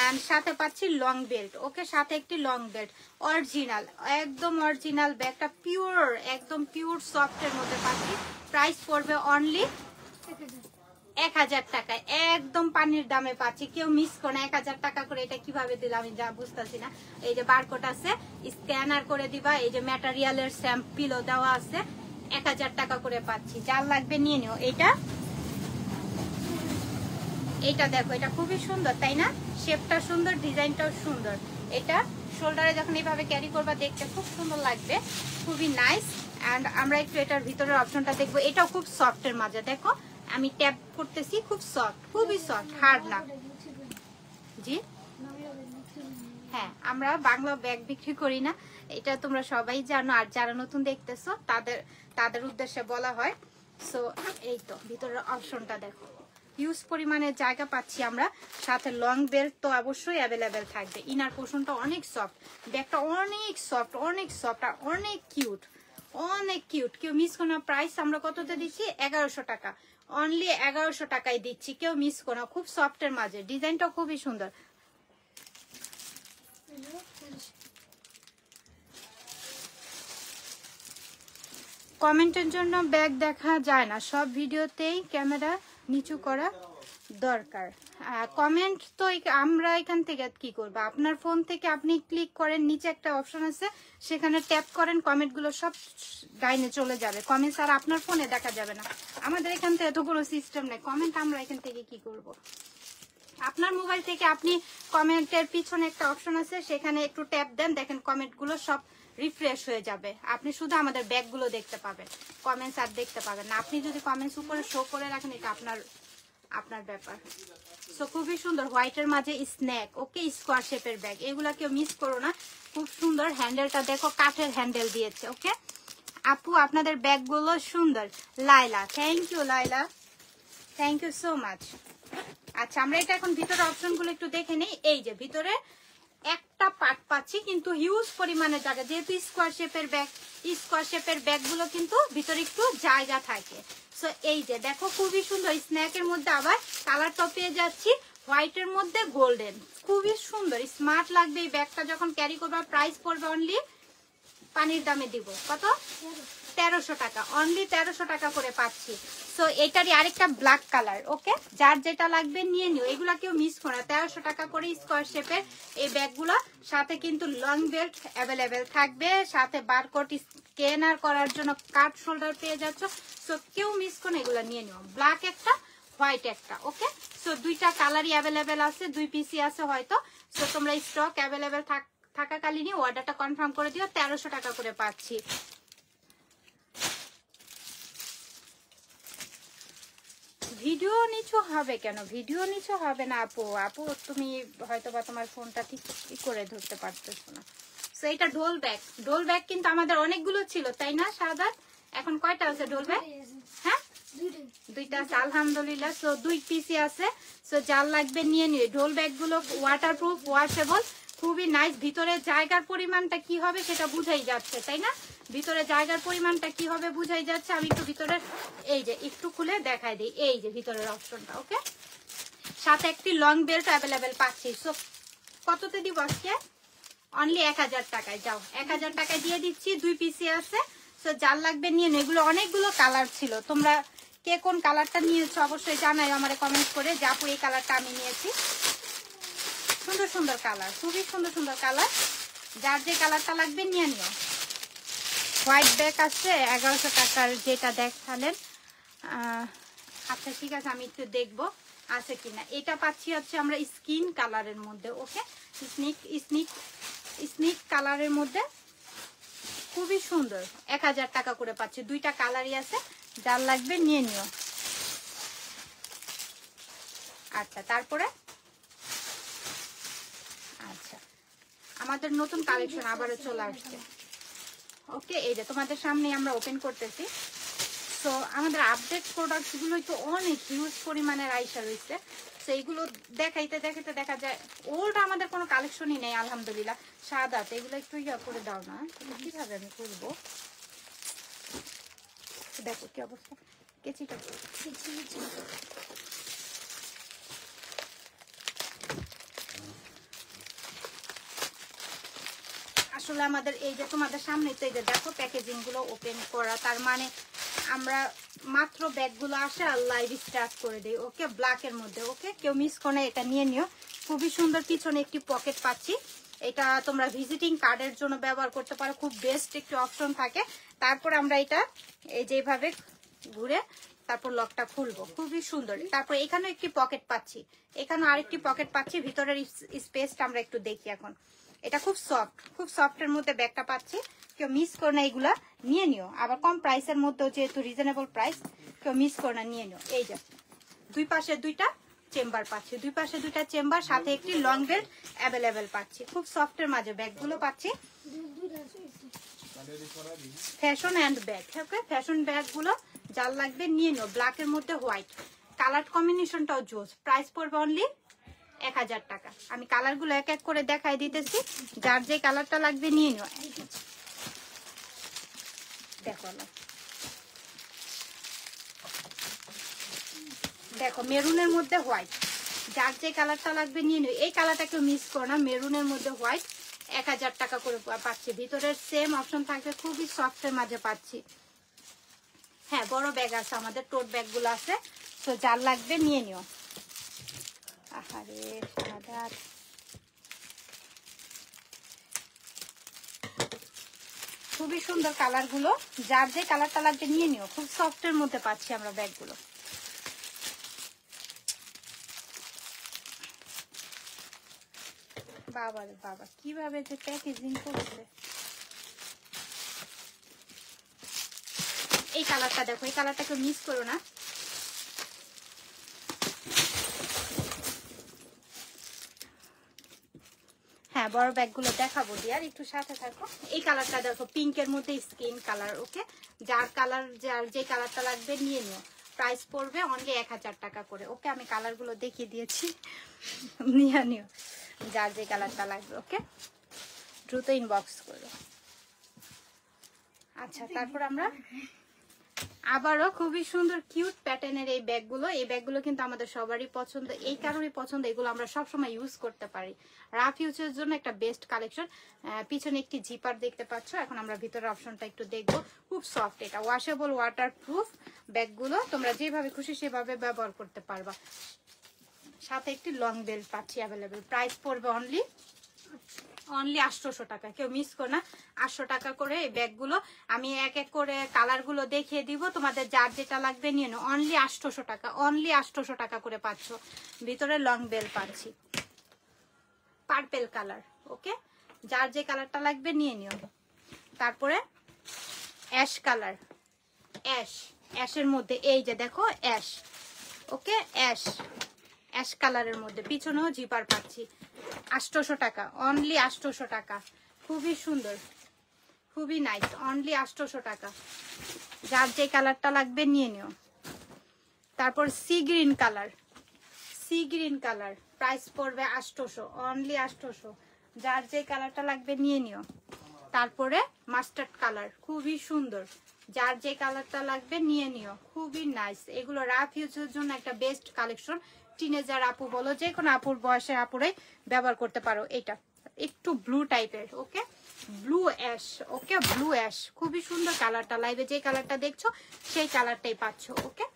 এন্ড সাথে পাচ্ছি লং বেল্ট, ওকে, সাথে একটি লং বেল্ট, অরিজিনাল, একদম অরিজিনাল ব্যাগটা, পিওর, একদম পিওর সফটের মধ্যে পাচ্ছি। প্রাইস পড়বে অনলি 1000 টাকায়, একদম পানির দামে পাচ্ছি, কেউ মিস করো না। 1000 টাকা করে এটা কিভাবে দিলাম আমি যা বুঝতেছি না। এই যে বারকোড আছে, স্ক্যানার করে দিবা। এই যে ম্যাটেরিয়ালের স্যাম্পলও দেওয়া আছে, 1000 টাকা করে পাচ্ছি, যার লাগবে নিয়ে নিও। এটা দেখো, এটা খুবই সুন্দর, তাই না? শেপটা সুন্দর, ডিজাইনটাও সুন্দর। এটা শোল্ডারে যখন এইভাবে ক্যারি করবা দেখতে খুব সুন্দর লাগবে, খুবই নাইস। এন্ড আমরা একটু এটার ভিতরের অপশনটা দেখবো। এটাও খুব সফটের মাঝে, দেখো আমি ট্যাপ করতেছি, খুব সফট, খুবই সফট, হার্ড না। জি হ্যাঁ, আমরা বাংলা ব্যাগ বিক্রি করি না, এটা তোমরা সবাই জানো। আর যারা নতুন দেখতেছো তাদের উদ্দেশ্যে বলা হয়। সো এই তো ভিতরের অপশনটা দেখো, হিউজ পরিমাণে জায়গা পাচ্ছি আমরা, সাথে লং বেল্ট তো অবশ্যই অ্যাভেলেবেল থাকবে। ইনার পোর্শনটা অনেক সফট, ব্যাগটা অনেক সফট, অনেক সফট, আর অনেক কিউট, অনেক কিউট। কেউ মিস করো না। প্রাইস আমরা কততে দিচ্ছি? 1100 টাকা, অনলি 1100 টাকায় দিচ্ছি, কেউ মিস করো না। খুব সফটের মাঝে, ডিজাইনটা খুবই সুন্দর। কমেন্টের জন্য ব্যাগ দেখা যায় না, সব ভিডিওতেই ক্যামেরা নিচু করা দরকার। কমেন্ট তো আমরা এখান থেকে কি করব, আপনার ফোন থেকে আপনি ক্লিক করেন, নিচে একটা অপশন আছে, সেখানে ট্যাপ করেন, কমেন্টগুলো সব ডাইনে চলে যাবে। কমেন্টস আর আপনার ফোনে দেখা যাবে না, আমাদের এখান থেকে এত বড় সিস্টেম নেই। কমেন্ট আমরা এখান থেকে কি করব, আপনার মোবাইল থেকে আপনি কমেন্টের পিছনে একটা অপশন আছে, সেখানে একটু ট্যাপ দেন, দেখেন কমেন্টগুলো সব রিফ্রেশ হয়ে যাবে। আপনি শুধু আমাদের ব্যাগগুলো দেখতে পাবেন, কমেন্টস আর দেখতে পাবেন না। আপনি যদি কমেন্টস উপরে শো করে রাখেন, এটা আপনার ব্যাপার। সো খুবই সুন্দর, হোয়াইটের মাঝে স্ন্যাক, ওকে, স্কোয়ার শেপের ব্যাগ, এগুলা কেউ মিস করো না। খুব সুন্দর, হ্যান্ডেলটা দেখো, কাঠের হ্যান্ডেল দিয়েছে, ওকে। আপু আপনাদের ব্যাগগুলো সুন্দর। Laila, thank you Laila, thank you so much. আচ্ছা, আমরা এটা এখন ভিতরে অপশনগুলো একটু দেখে নেই। এই যে ভিতরে একটা পার্ট পাচ্ছি, কিন্তু হিউজ পরিমাণে জায়গা, যেহেতু স্কোয়ার শেপের ব্যাগগুলো কিন্তু ভিতরে একটু জায়গা থাকে। সো এই যে দেখো, খুবই সুন্দর, স্ন্যাকের মধ্যে আবার কালারটা পেয়ে যাচ্ছি, হোয়াইটের মধ্যে গোল্ডেন, খুবই সুন্দর, স্মার্ট লাগবে এই ব্যাগটা যখন ক্যারি করবা। প্রাইস পড়বে অনলি পানির দামে দিব কত 1300 টাকা, অনলি 1300 টাকা করে পাচ্ছি। সো এটারই আরেকটা ব্ল্যাক কালার। ওকে, যার যেটা লাগবে নিয়ে নিও, এগুলা কেউ মিস করো না। 1300 টাকা করে স্কোয়ার শেপের এই ব্যাগগুলো, সাথে কিন্তু লং বেল্ট অ্যাভেলেবেল থাকবে, সাথে বারকোড স্ক্যানার করার জন্য কাট শোল্ডার পেয়ে যাচ্ছ। সো কেউ মিস করো না, এগুলো নিয়ে নিও। ব্ল্যাক একটা, হোয়াইট একটা। ওকে, সো দুইটা কালারই অ্যাভেলেবেল আছে, 2 পিসই আছে হয়তো। সো তোমরা স্টক অ্যাভেলেবেল থাকাকালীনই অর্ডারটা কনফার্ম করে দিও। 1300 টাকা করে পাচ্ছি। ভিডিও নিচু হবে কেন? ভিডিও নিচু হবে না আপু। আপু তুমি হয়তো বা তোমার ফোনটা ঠিক করে ধরতে পারতেছো না। সো এটা ডোল ব্যাগ। ডোল ব্যাগ কিন্তু আমাদের অনেকগুলো ছিল, তাই না শাহাদাত? এখন কয়টা আছে ডোল ব্যাগ? হ্যাঁ, দুইটা আছে আলহামদুলিল্লাহ। সো 2 পিসই আছে। সো যার লাগবে নিয়ে নিও। ডোল ব্যাগগুলো ওয়াটারপ্রুফ, ওয়াশেবল, খুবই নাইস। ভিতরে জায়গার পরিমাণটা কি হবে সেটা বুঝাই যাচ্ছে, তাই না? ভিতরে জায়গার পরিমাণটা কি হবে বুঝাই যাচ্ছে। আমি একটু ভিতরে এই যে একটু খুলে দেখাই দিই, এই যে ভিতরের অপশনটা। ওকে, সাথে একটি লং বেল্ট অ্যাভেলেবেল পাচ্ছি। সো কততে দিব আজকে? অনলি 1000 টাকায়। যাও, 1000 টাকায় দিয়ে দিচ্ছি। 2 পিসই আছে। সো যার লাগবে নিয়ে নিও। এগুলো অনেকগুলো কালার ছিল, তোমরা কে কোন কালারটা নিয়েছো অবশ্যই জানাই আমারে কমেন্ট করে যে আপু এই কালারটা আমি নিয়েছি। সুন্দর সুন্দর কালার, খুবই সুন্দর সুন্দর কালার। যার যে কালারটা লাগবে নিয়ে নিও। হোয়াইট ব্যাগ আছে 1100 টাকার, যেটা দেখালেন। আচ্ছা ঠিক আছে, আমি একটু দেখবো আছে কিনা। এটা পাচ্ছি হচ্ছে আমরা স্কিন কালারের মধ্যে। ওকে, স্নিক কালারের মধ্যে, খুবই সুন্দর। 1000 টাকা করে পাচ্ছি। দুইটা কালারই আছে, যার লাগবে নিয়ে নিও। আচ্ছা, তারপরে আচ্ছা আমাদের নতুন কালেকশন আবারও চলে আসছে। ওকে, এই যে তোমাদের সামনে আমরা ওপেন করতেছি। সো আমাদের আপডেট প্রোডাক্টগুলো তো অনেক হিউজ পরিমাণের আইসা রয়েছে। তো এইগুলো দেখাইতে দেখাইতে দেখা যায় ওল্ড আমাদের কোনো কালেকশনই নেই আলহামদুলিল্লাহ। সাদা এগুলো একটু ইয়া করে দাও না, কিভাবে আমি করবো? দেখো কি অবস্থা, কেচিটা আসলে আমাদের এই যে তোমাদের সামনে তো এই যে দেখো প্যাকেজিং গুলো ওপেন করা, তার মানে আমরা মাত্র ব্যাগগুলো আসে আর লাইভ স্টার্ট করে দিই। ওকে, ব্ল্যাকের মধ্যে। ওকে, কেউ মিস করে এটা নিয়ে নিও। খুবই সুন্দর, পিছনে একটি পকেট পাচ্ছি। এটা তোমরা ভিজিটিং কার্ডের জন্য ব্যবহার করতে পারো, খুব বেস্ট একটি অপশন থাকে। তারপর আমরা এটা এই যেভাবে ঘুরে তারপর লকটা খুলবো, খুবই সুন্দর। তারপর এখানেও একটি পকেট পাচ্ছি, এখানে আরেকটি পকেট পাচ্ছি। ভিতরের স্পেসটা আমরা একটু দেখি এখন। এটা খুব সফট, খুব সফটের মধ্যে ব্যাগটা পাচ্ছি। কেউ মিস করো না, এগুলা নিয়ে নিও। আবার কম প্রাইসের মধ্যে, যেহেতু রিজনেবল প্রাইস, কেউ মিস করো না, নিয়ে নিও। এই যে দুই পাশে দুইটা চেম্বার পাচ্ছি, দুই পাশে দুইটা চেম্বার, সাথে একটি লং বেল্ট অ্যাভেলেবেল পাচ্ছি। খুব সফটের মাঝে ব্যাগগুলো পাচ্ছি। Fashion and bag. Okay, fashion ব্যাগগুলো যার লাগবে নিয়ে নিও। ব্ল্যাকের মধ্যে হোয়াইট, কালার কম্বিনেশনটাও জোস। প্রাইস পড়বে অনলি 1000 টাকা। আমি কালারগুলো এক এক করে দেখাই দিতেছি, যার যে কালারটা লাগবে নিয়ে নিও। দেখো দেখো মেরুনের মধ্যে হোয়াইট, যার যে কালারটা লাগবে নিয়ে নিও। এই কালারটা কেউ মিস করো না, মেরুনের মধ্যে হোয়াইট। 1000 টাকা করে পাচ্ছি। ভিতরের সেম অপশন থাকবে, খুবই সফটের মাঝে পাচ্ছি। হ্যাঁ, বড় ব্যাগ আছে আমাদের, টোট ব্যাগগুলো আছে। তো যার লাগবে নিয়ে নিও। আহারে শাহাদাত, খুবই সুন্দর কালারগুলো। যার যে কালারটা লাগবে নিয়ে নিও। খুব সফটের মধ্যে পাচ্ছি আমরা ব্যাগগুলো। বাবা রে বাবা, কিভাবে যে প্যাকেজিং করছে। এই কালারটা দেখো, এই কালারটাকে মিস করো না। হ্যাঁ, বড় ব্যাগগুলো দেখাবো দিয়ার, একটু সাথে থাকো। এই কালারটা দেখো, পিঙ্কের মধ্যে স্কিন কালার। ওকে, যার কালার, যার যে কালারটা লাগবে নিয়ে নিও। প্রাইস পড়বে অনলি 1000 টাকা করে। ওকে, আমি কালারগুলো দেখিয়ে দিয়েছি, নিয়ে নিও যার যে কালারটা লাগবে। ওকে, দ্রুত ইনবক্স করো। আচ্ছা, তারপর আমরা আবারও খুবই সুন্দর কিউট প্যাটার্নের এই ব্যাগগুলো কিন্তু আমাদের সবারই পছন্দ, এই কারণেই পছন্দ, এগুলো আমরা সবসময় ইউজ করতে পারি। রাফ ইউজের জন্য একটা বেস্ট কালেকশন। পিছনে একটি জিপার দেখতে পাচ্ছ। এখন আমরা ভিতরের অপশনটা একটু দেখবো। খুব সফট, এটা ওয়াশেবল, ওয়াটার প্রুফ ব্যাগগুলো, তোমরা যেভাবে খুশি সেভাবে ব্যবহার করতে পারবা। সাথে একটি লং বেল্ট পাচ্ছি অ্যাভেলেবেল। প্রাইস পড়বে অনলি 800 টাকা। কেউ মিস করো না, 800 টাকা করে এই ব্যাগগুলো। আমি এক এক করে কালারগুলো দেখিয়ে দিব, তোমাদের যার যেটা লাগবে নিয়ে নাও। অনলি 800 টাকা, অনলি 800 টাকা করে পাচ্ছ। ভিতরে লং বেল পাচ্ছি, পার্পেল কালার। ওকে, যার যে কালারটা লাগবে নিয়ে নিও। তারপরে অ্যাশ কালার, অ্যাশের মধ্যে এই যে দেখো অ্যাশ। ওকে, অ্যাশ কালারের মধ্যে পিছনেও জিপার পাচ্ছি। 800 টাকা, অনলি 800 টাকা। খুবই সুন্দর, খুবই নাইস, অনলি 800 টাকা। যার যে কালারটা লাগবে নিয়ে নিও। তারপর সি গ্রিন কালার, প্রাইস পড়বে 800, অনলি 800। যার যে কালারটা লাগবে নিয়ে নিও। তারপরে মাস্টার্ড কালার, খুবই সুন্দর, যার যে কালারটা লাগবে নিয়ে নিও। খুবই নাইস, এগুলো রাফ ইউজের জন্য একটা বেস্ট কালেকশন। টিনেজার আপু বলো, যে কোনো আপুর বয়সের আপুরাই ব্যবহার করতে পারো। এটা একটু ব্লু টাইপের, ওকে, ব্লু অ্যাশ। ওকে, ব্লু অ্যাশ, খুবই সুন্দর কালারটা। লাইভে যে কালারটা দেখছো সেই কালারটাই পাচ্ছ। ওকে,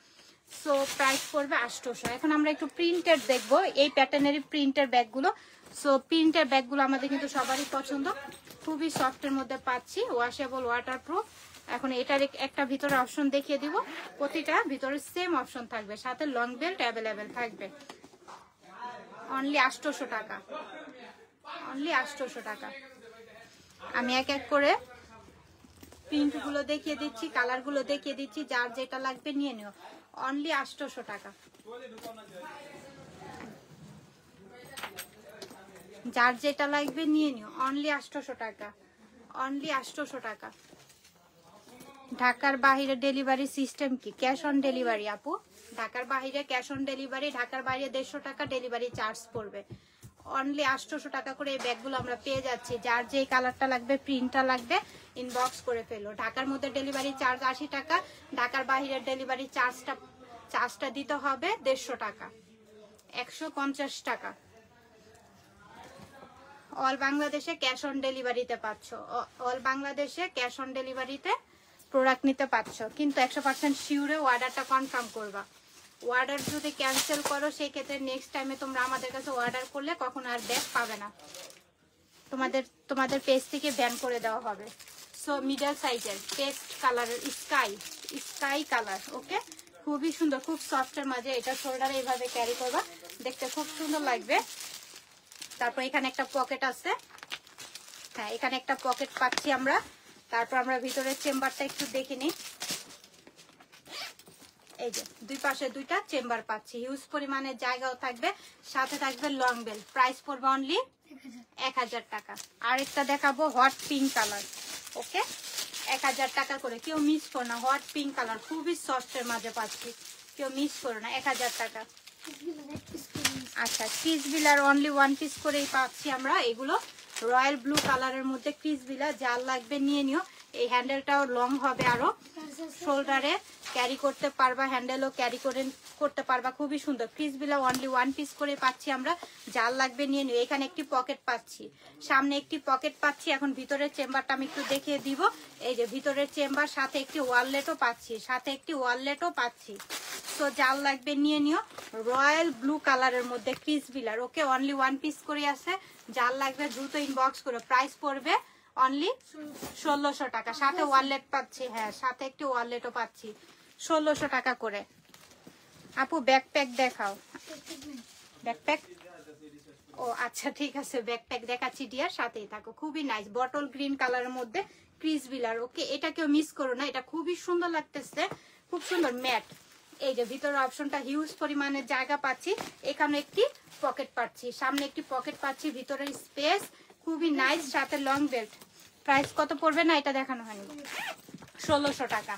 সো প্রাইস পড়বে 800। এখন আমরা একটু প্রিন্টের দেখবো, এই প্যাটার্নেরই প্রিন্টের ব্যাগগুলো। সো প্রিন্টের ব্যাগগুলো আমাদের কিন্তু সবারই পছন্দ। খুবই সফটের মধ্যে পাচ্ছি, ওয়াশেবল, ওয়াটারপ্রুফ। এখন এটার একটা ভিতরে অপশন দেখিয়ে দিব। প্রতিটা ভিতরে সেম অপশন থাকবে, সাথে লং বেল্ট অ্যাভেলেবেল থাকবে। অনলি 800 টাকা, অনলি 800 টাকা। আমি এক এক করে প্রিন্টগুলো দেখিয়ে দিচ্ছি, কালারগুলো দেখিয়ে দিচ্ছি, যার যেটা লাগবে নিয়ে নিও। অনলি 800 টাকা, যার যেটা লাগবে নিয়ে নিও। অনলি 800 টাকা, অনলি 800 টাকা। ঢাকার বাইরে ডেলিভারি সিস্টেম কি? ক্যাশ অন ডেলিভারি আপু। ঢাকার বাইরে ক্যাশ অন ডেলিভারি, ঢাকার বাইরে 150 টাকা ডেলিভারি চার্জ পড়বে। অনলি 800 টাকা করে এই ব্যাগগুলো আমরা পেয়ে যাচ্ছি। যার যে কালারটা লাগবে, প্রিন্টটা লাগবে, ইনবক্স করে ফেলো। ঢাকার মধ্যে ডেলিভারি চার্জ 80 টাকা, ঢাকার বাইরের ডেলিভারি চার্জটা দিতে হবে 150 টাকা, 150 টাকা। অল বাংলাদেশে ক্যাশ অন ডেলিভারিতে পাচ্ছ, অল বাংলাদেশে ক্যাশ অন ডেলিভারিতে প্রোডাক্ট নিতে পাচ্ছ। কিন্তু 100% শিওরে অর্ডারটা কনফার্ম করবা। অর্ডার যদি ক্যান্সেল করো, সেই ক্ষেত্রে নেক্সট টাইমে তোমরা আমাদের কাছে অর্ডার করলে কখনো আর ব্যাগ পাবে না, তোমাদের পেজ থেকে ব্যান করে দেওয়া হবে। সো মিডল সাইজের পেস্ট কালারের স্কাই কালার। ওকে, খুবই সুন্দর, খুব সফটের মাঝে। এটা শোল্ডারে এইভাবে ক্যারি করবা, দেখতে খুব সুন্দর লাগবে। তারপর এখানে একটা পকেট আছে, হ্যাঁ এখানে একটা পকেট পাচ্ছি আমরা। তারপর আমরা ভিতরের চেম্বারটা একটু দেখে নিই। এই যে দুই পাশে দুইটা চেম্বার পাচ্ছি, হিউজ পরিমাণে জায়গাও থাকবে, সাথে থাকবে লং বেল। প্রাইস পড়বে অনলি 1000 টাকা। আরেকটা দেখাবো হট পিঙ্ক কালার। ওকে, 1000 টাকা করে। কেউ মিস করো না, হট পিঙ্ক কালার, খুবই সফটের মাঝে পাচ্ছি, কেউ মিস করো না। 1000 টাকা। আচ্ছা, ক্রিস বিলার অনলি 1 পিস করেই পাচ্ছি আমরা। এগুলো রয়্যাল ব্লু কালারের মধ্যে ক্রিস বিলার, যার লাগবে নিয়ে নিও। এই হ্যান্ডেলটাও লং হবে, আরো শোল্ডারে ক্যারি করতে পারবা, হ্যান্ডেলও ক্যারি করতে পারবা। খুবই সুন্দর ক্রিস বিলার অনলি 1 পিস করে পাচ্ছি আমরা, যার লাগবে নিয়ে নিও। এখানে একটি পকেট পাচ্ছি, সামনে একটি পকেট পাচ্ছি। এখন ভিতরের চেম্বারটা আমি একটু দেখিয়ে দিব। এই যে ভিতরের চেম্বার, সাথে একটি ওয়াললেটও পাচ্ছি, তো যার লাগবে নিয়ে নিও। রয়্যাল ব্লু কালারের মধ্যে ক্রিস বিলার। ওকে, অনলি 1 পিস করে আছে, যার লাগবে দ্রুত ইনবক্স করো। প্রাইস পড়বে অনলি 1600 টাকা, সাথে ওয়ালেট পাচ্ছি। হ্যাঁ, সাথে একটি ওয়ালেটও পাচ্ছি, 1600 টাকা করে। আপু ব্যাকপ্যাক দেখাও। ব্যাকপ্যাক, ও আচ্ছা ঠিক আছে, ব্যাকপ্যাক দেখাচ্ছি ডিয়ার, সাথেই থাকো। খুবই নাইস, বটল গ্রিন কালারের মধ্যে ক্রিস বিলার। ওকে, এটা কেউ মিস করো না, এটা খুবই সুন্দর লাগতেছে, খুব সুন্দর ম্যাট। এই যে ভিতরের অপশনটা, হিউজ পরিমাণে জায়গা পাচ্ছি। এখানে একটি পকেট পাচ্ছি, সামনে একটি পকেট পাচ্ছি, ভিতরের স্পেস খুবই নাইস, সাথে লং বেল্ট। প্রাইস কত পড়বে না এটা দেখানো হয়নি, 1600 টাকা।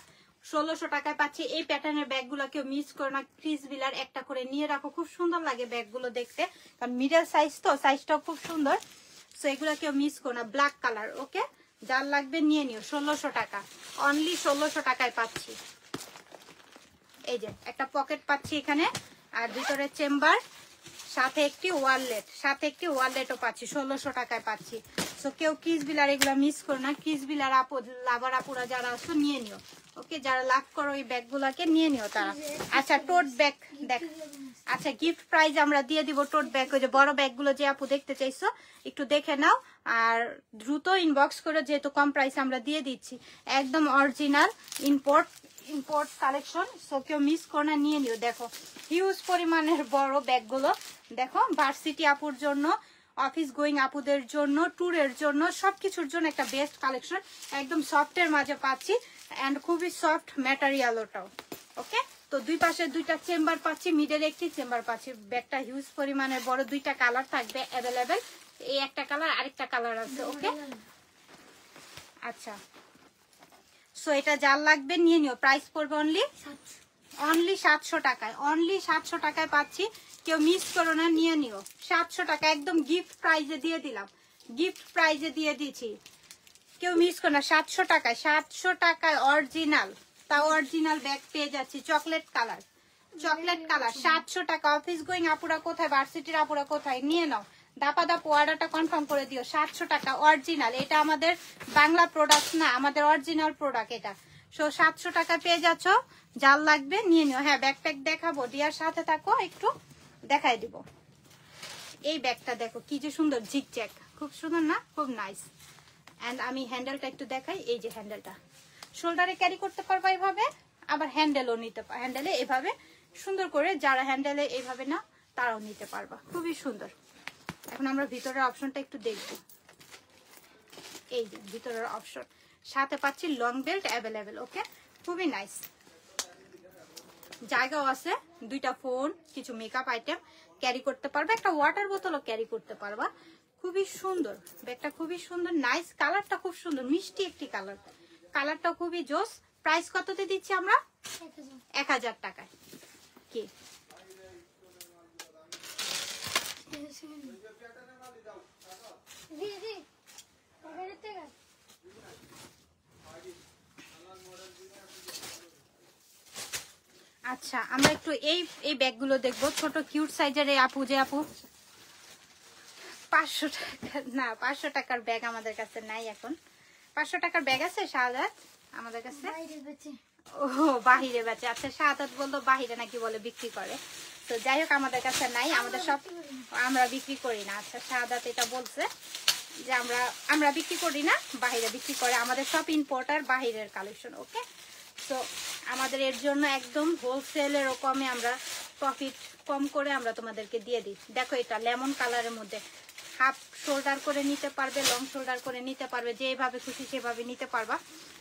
1600 টাকায় পাচ্ছি এই প্যাটার্নের ব্যাগগুলো, কেউ মিস করো না। ক্রিস বিলার একটা করে নিয়ে রাখো, খুব সুন্দর লাগে ব্যাগগুলো দেখতে, কারণ মিডল সাইজ তো, সাইজটাও খুব সুন্দর। সো এগুলো কেউ মিস করো না, ব্ল্যাক কালার। ওকে, যার লাগবে নিয়ে নিও। 1600 টাকা, অনলি 1600 টাকায় পাচ্ছি। এই যে একটা পকেট পাচ্ছি এখানে, আর ভিতরে চেম্বার, সাথে একটি ওয়ালেটও পাচ্ছি 1600 টাকায় পাচ্ছি। সো কেউ কিস বিলার এগুলো মিস করো না, কিস বিলার আপু লাভার আপুরা যারা আছো নিয়ে নিও, ওকে? যারা লাভ করো এই ব্যাগগুলোকে নিয়ে নিও তারা। আচ্ছা টোট ব্যাগ দেখ, আচ্ছা গিফট প্রাইজ আমরা দিয়ে দিব টোট ব্যাগ, ওই যে বড় ব্যাগগুলো যে আপু দেখতে চাইছো একটু দেখে নাও, আর দ্রুত ইনবক্স করে, যেহেতু কম প্রাইসে আমরা দিয়ে দিচ্ছি, একদম অরিজিনাল ইম্পোর্ট কালেকশন। সো কেউ মিস করে না, নিয়ে নিও। দেখো হিউজ পরিমাণের বড় ব্যাগগুলো, দেখো ভার্সিটি আপুর জন্য, অফিস গোয়িং আপুদের জন্য, ট্যুরের জন্য, সবকিছুর জন্য একটা বেস্ট কালেকশন। একদম সফটের মাঝে পাচ্ছি, অ্যান্ড খুবই সফট ম্যাটেরিয়াল ওটাও, ওকে? তো দুই পাশে দুইটা চেম্বার পাচ্ছি, মিডল একটি চেম্বার পাচ্ছি। ব্যাগটা হিউজ পরিমাণের বড়, দুইটা কালার থাকবে অ্যাভেলেবেল, এই একটা কালার, আরেকটা কালার আছে, ওকে? আচ্ছা, সো এটা যার লাগবে নিয়ে নিও। প্রাইস পড়বে অনলি 700 টাকায়, অনলি 700 টাকায় পাচ্ছি। কেউ মিস করো না, নিয়ে নিও। 700 টাকা একদম গিফট প্রাইজে দিয়ে দিলাম, গিফট প্রাইজে দিয়ে দিয়েছি, কেউ মিস করো না। 700 টাকায়, 700 টাকায় অরিজিনাল, তাও অরিজিনাল ব্যাগ পেয়ে যাচ্ছি। চকলেট কালার 700 টাকা। অফিস গোয়িং আপুরা কোথায়, ভার্সিটির আপুরা কোথায়, নিয়ে নাও। দাপা দাপ অর্ডারটা কনফার্ম করে দিও। 700 টাকা অরিজিনাল, এটা আমাদের বাংলা প্রোডাক্ট না, আমাদের অরিজিনাল প্রোডাক্ট এটা। সো 700 টাকা পেয়ে যাচ্ছ, যার লাগবে নিয়ে নিও। হ্যাঁ ব্যাকপ্যাক দেখাবো, ডিয়ার সাথে থাকো, একটু দেখাই দিব। এই ব্যাগটা দেখো কি যে সুন্দর, ঝিকঝ্যাক, খুব সুন্দর না, খুব নাইস। এন্ড আমি হ্যান্ডেলটা একটু দেখাই, এই যে হ্যান্ডেলটা শোল্ডারে ক্যারি করতে পারবা এইভাবে, আবার হ্যান্ডেলও নিতে পারবা, হ্যান্ডেলে এভাবে সুন্দর করে, যারা হ্যান্ডেলে এইভাবে না তারাও নিতে পারবা, খুবই সুন্দর। এখন আমরা ভিতরের অপশনটা একটু দেখব। এই যে ভিতরের অপশন, সাথে পাচ্ছি লং বেল্ট অ্যাভেলেবেল, ওকে? খুবই নাইস, জায়গাও আছে, দুইটা ফোন, কিছু মেকআপ আইটেম ক্যারি করতে পারবা, একটা ওয়াটার বোতলও ক্যারি করতে পারবা। খুবই সুন্দর ব্যাগটা, খুবই সুন্দর, নাইস। কালারটা খুব সুন্দর, মিষ্টি একটি কালার, কালারটা খুবই জোস। প্রাইস কততে দিচ্ছি আমরা? 1000 টাকায়। কি আচ্ছা, আমরা একটু এই ব্যাগগুলো দেখবো, ছোট কিউট সাইজের। এই আপু, যে আপু 500 টাকা না, 500 টাকার ব্যাগ আমাদের কাছে নাই এখন। 500 টাকার ব্যাগ আছে শাহাদাত আমাদের কাছে? ও বাহিরে বেচে। আচ্ছা, শাহাদাত বললো বাহিরে নাকি বলে বিক্রি করে, তো যাই হোক আমাদের কাছে নাই, আমাদের সব, আমরা বিক্রি করি না। আচ্ছা, শাহাদাত এটা বলছে যে আমরা বিক্রি করি না, বাহিরে বিক্রি করে, আমাদের সব ইম্পোর্টার বাহিরের কালেকশন, ওকে? তো আমাদের এর জন্য একদম হোলসেলের কমে আমরা প্রফিট কম করে আমরা তোমাদেরকে দিয়ে দিই। দেখো এটা লেমন কালারের মধ্যে, হাফ শোল্ডার করে নিতে পারবে, লং শোল্ডার করে নিতে পারবে, যেভাবে খুশি সেভাবে নিতে পারবা।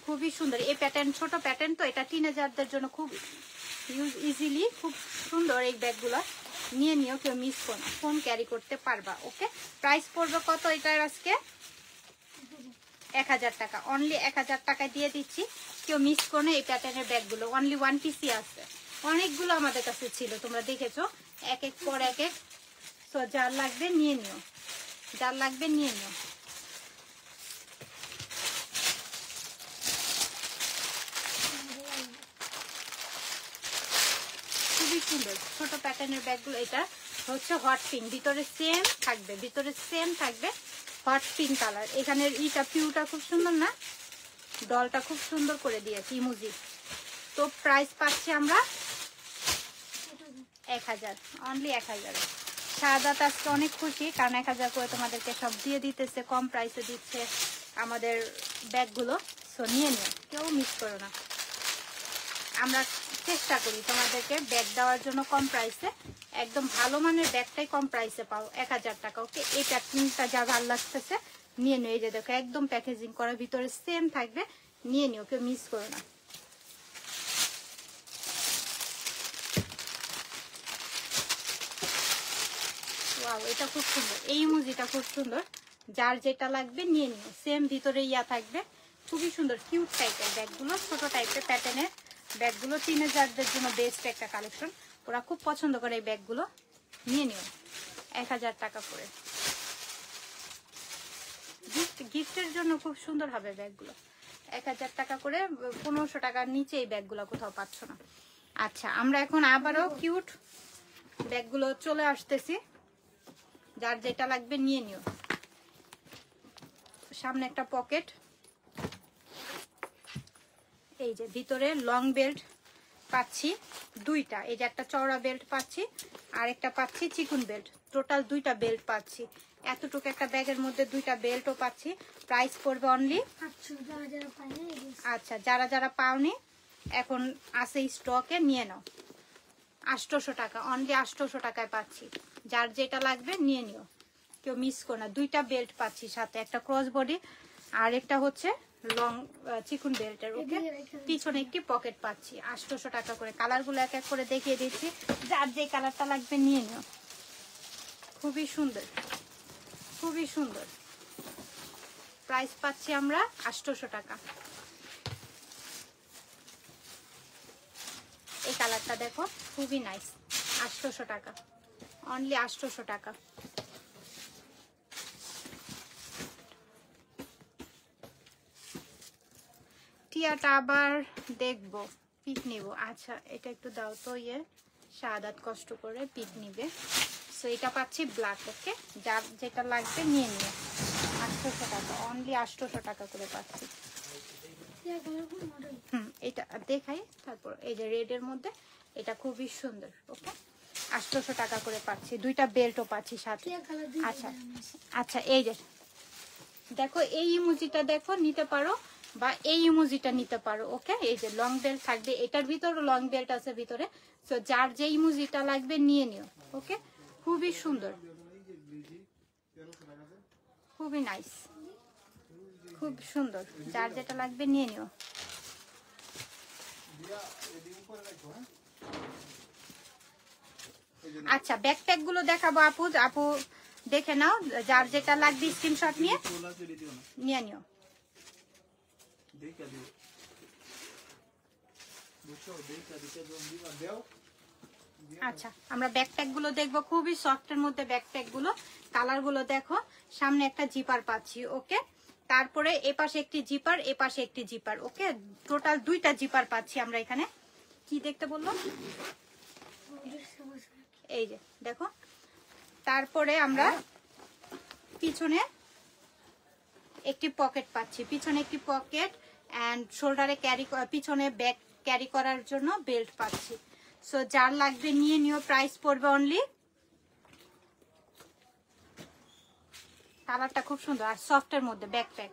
খুবই সুন্দর এই প্যাটার্ন, ছোট প্যাটার্ন, তো এটা টিনেজারদের জন্য খুব ইজিলি, খুব সুন্দর এই ব্যাগগুলো, নিয়ে নিও, কেউ মিস করো না, ফোন ক্যারি করতে পারবা, ওকে? প্রাইস পড়বে কত এটার আজকে? 1000 টাকা, অনলি 1000 টাকায় দিয়ে দিচ্ছি। কেউ মিস করো না এই প্যাটার্নের ব্যাগগুলো, অনলি 1 পিসই আছে, অনেকগুলো আমাদের কাছে ছিল, তোমরা দেখেছো, এক এক পর এক এক। তো যার লাগবে নিয়ে নিও, যার লাগবে নিয়ে নিও। খুবই সুন্দর ছোট প্যাটার্নের ব্যাগগুলো। এটা হচ্ছে হট পিঙ্ক, ভিতরে সেম থাকবে, ভিতরে সেম থাকবে হট পিঙ্ক কালার। এখানের ইটা পিউটা খুব সুন্দর না, ডলটা খুব সুন্দর করে দিয়েছি ইমোজি। তো প্রাইস পাচ্ছি আমরা 1000, অনলি 1000। শাহাদাত আজকে অনেক খুশি, কারণ 1000 করে তোমাদেরকে সব দিয়ে দিতেছে, কম প্রাইসে দিচ্ছে আমাদের ব্যাগগুলো। সো নিয়ে নিও, কেউ মিস করো না। আমরা চেষ্টা করি তোমাদেরকে ব্যাগ দেওয়ার জন্য কম প্রাইসে, একদম ভালো মানের ব্যাগটাই কম প্রাইসে পাও, 1000 টাকা, ওকে? এই প্যাকিংটা যা ভালো লাগতেছে নিয়ে নিও। এই যে দেখো একদম প্যাকেজিং করা, ভিতরে সেম থাকবে, নিয়ে নিও, কেউ মিস করো না। ওয়াও, এটা খুব সুন্দর, এই ইমোজিটা খুব সুন্দর, যার যেটা লাগবে নিয়ে নিও। সেম ভিতরে ইয়া থাকবে, খুবই সুন্দর কিউট টাইপের ব্যাগগুলো, ছোট টাইপের প্যাটার্নের ব্যাগগুলো, টিনেজারদের জন্য বেস্ট একটা কালেকশন, ওরা খুব পছন্দ করে এই ব্যাগগুলো, নিয়ে নিও। 1000 টাকা করে গিফটের জন্য খুব সুন্দর হবে ব্যাগগুলো। 1000 টাকা করে, 1500 টাকার নিচে এই ব্যাগগুলো কোথাও পাচ্ছ না। আচ্ছা, আমরা এখন আবারও কিউট ব্যাগগুলো চলে আসতেছি, যার যেটা লাগবে নিয়ে নিও। সামনে একটা পকেট, এই যে ভিতরে লং বেল্ট পাচ্ছি দুইটা, এই যে একটা চওড়া বেল্ট পাচ্ছি আর একটা পাচ্ছি চিকুন বেল্ট, টোটাল দুইটা বেল্ট পাচ্ছি। এতটুকু একটা ব্যাগের মধ্যে দুইটা বেল্টও পাচ্ছি। প্রাইস পড়বে অনলি, আচ্ছা যারা যারা পাওনি এখন আছে স্টকে নিয়ে নাও, 800 টাকা, অনলি 800 টাকায় পাচ্ছি। যার যেটা লাগবে নিয়ে নিও, কেউ মিস করো না। দুইটা বেল্ট পাচ্ছি সাথে, একটা ক্রস বডি আর একটা হচ্ছে লং চিকুন বেল্টের। ওকে, পিছনে একটি পকেট পাচ্ছি, 800 টাকা করে। কালারগুলো এক এক করে দেখিয়ে দিচ্ছি, যার যে কালারটা লাগবে নিয়ে নিও। খুবই সুন্দর, খুবই সুন্দর। প্রাইস পাচ্ছি আমরা 800 টাকা। এই কালারটা দেখো, খুবই নাইস, 800 টাকা, অনলি 800 টাকা। টিয়াটা আবার দেখবো, পিক নিব। আচ্ছা এটা একটু দাও তো, শাহাদাত কষ্ট করে পিক নিবে। সো এটা পাচ্ছি ব্ল্যাক। ওকে, যার যেটা লাগবে নিয়ে নিও, 800 টাকা, অনলি 800 টাকা করে পাচ্ছি। এটা দেখাই, তারপর এই যে রেড এর মধ্যে এটা খুবই সুন্দর। ওকে, 800 টাকা করে পাচ্ছি। দুইটা বেল্টও পাচ্ছি সাথে। আচ্ছা আচ্ছা, এই যে দেখো, এই ইমোজিটা দেখো, নিতে পারো বা এই ইমোজিটা নিতে পারো। ওকে, এই যে লং বেল্ট থাকবে, এটার ভিতরে লং বেল্ট আছে ভিতরে। সো যার যে ইমোজিটা লাগবে নিয়ে নিও। ওকে, খুবই সুন্দর, খুবই নাইস, খুব সুন্দর। যার যেটা লাগবে নিয়ে নিও। আচ্ছা, ব্যাকপ্যাক গুলো দেখাবো আপু, আপু দেখে নাও, যার যেটা লাগবে স্ক্রিনশট নিয়ে নিয়ে নিও। আচ্ছা, আমরা ব্যাকপ্যাক গুলো দেখবো, খুবই সফটের মধ্যে ব্যাকপ্যাক গুলো। কালার গুলো দেখো, সামনে একটা জিপার পাচ্ছি। ওকে, তারপরে এপাশে একটি জিপার, এপাশে একটি জিপার। ওকে, টোটাল দুইটা জিপার পাচ্ছি আমরা এখানে। কি দেখতে বললো, এই যে দেখো। তারপরে আমরা পিছনে একটি পকেট পাচ্ছি, পিছনে একটি পকেট এন্ড শোল্ডারে ক্যারি, পিছনে ব্যাগ ক্যারি করার জন্য বেল্ট পাচ্ছি। সো যার লাগবে নিয়ে নিও। প্রাইস পড়বে অনলি, কালারটা খুব সুন্দর আর সফটের মধ্যে ব্যাকপ্যাক,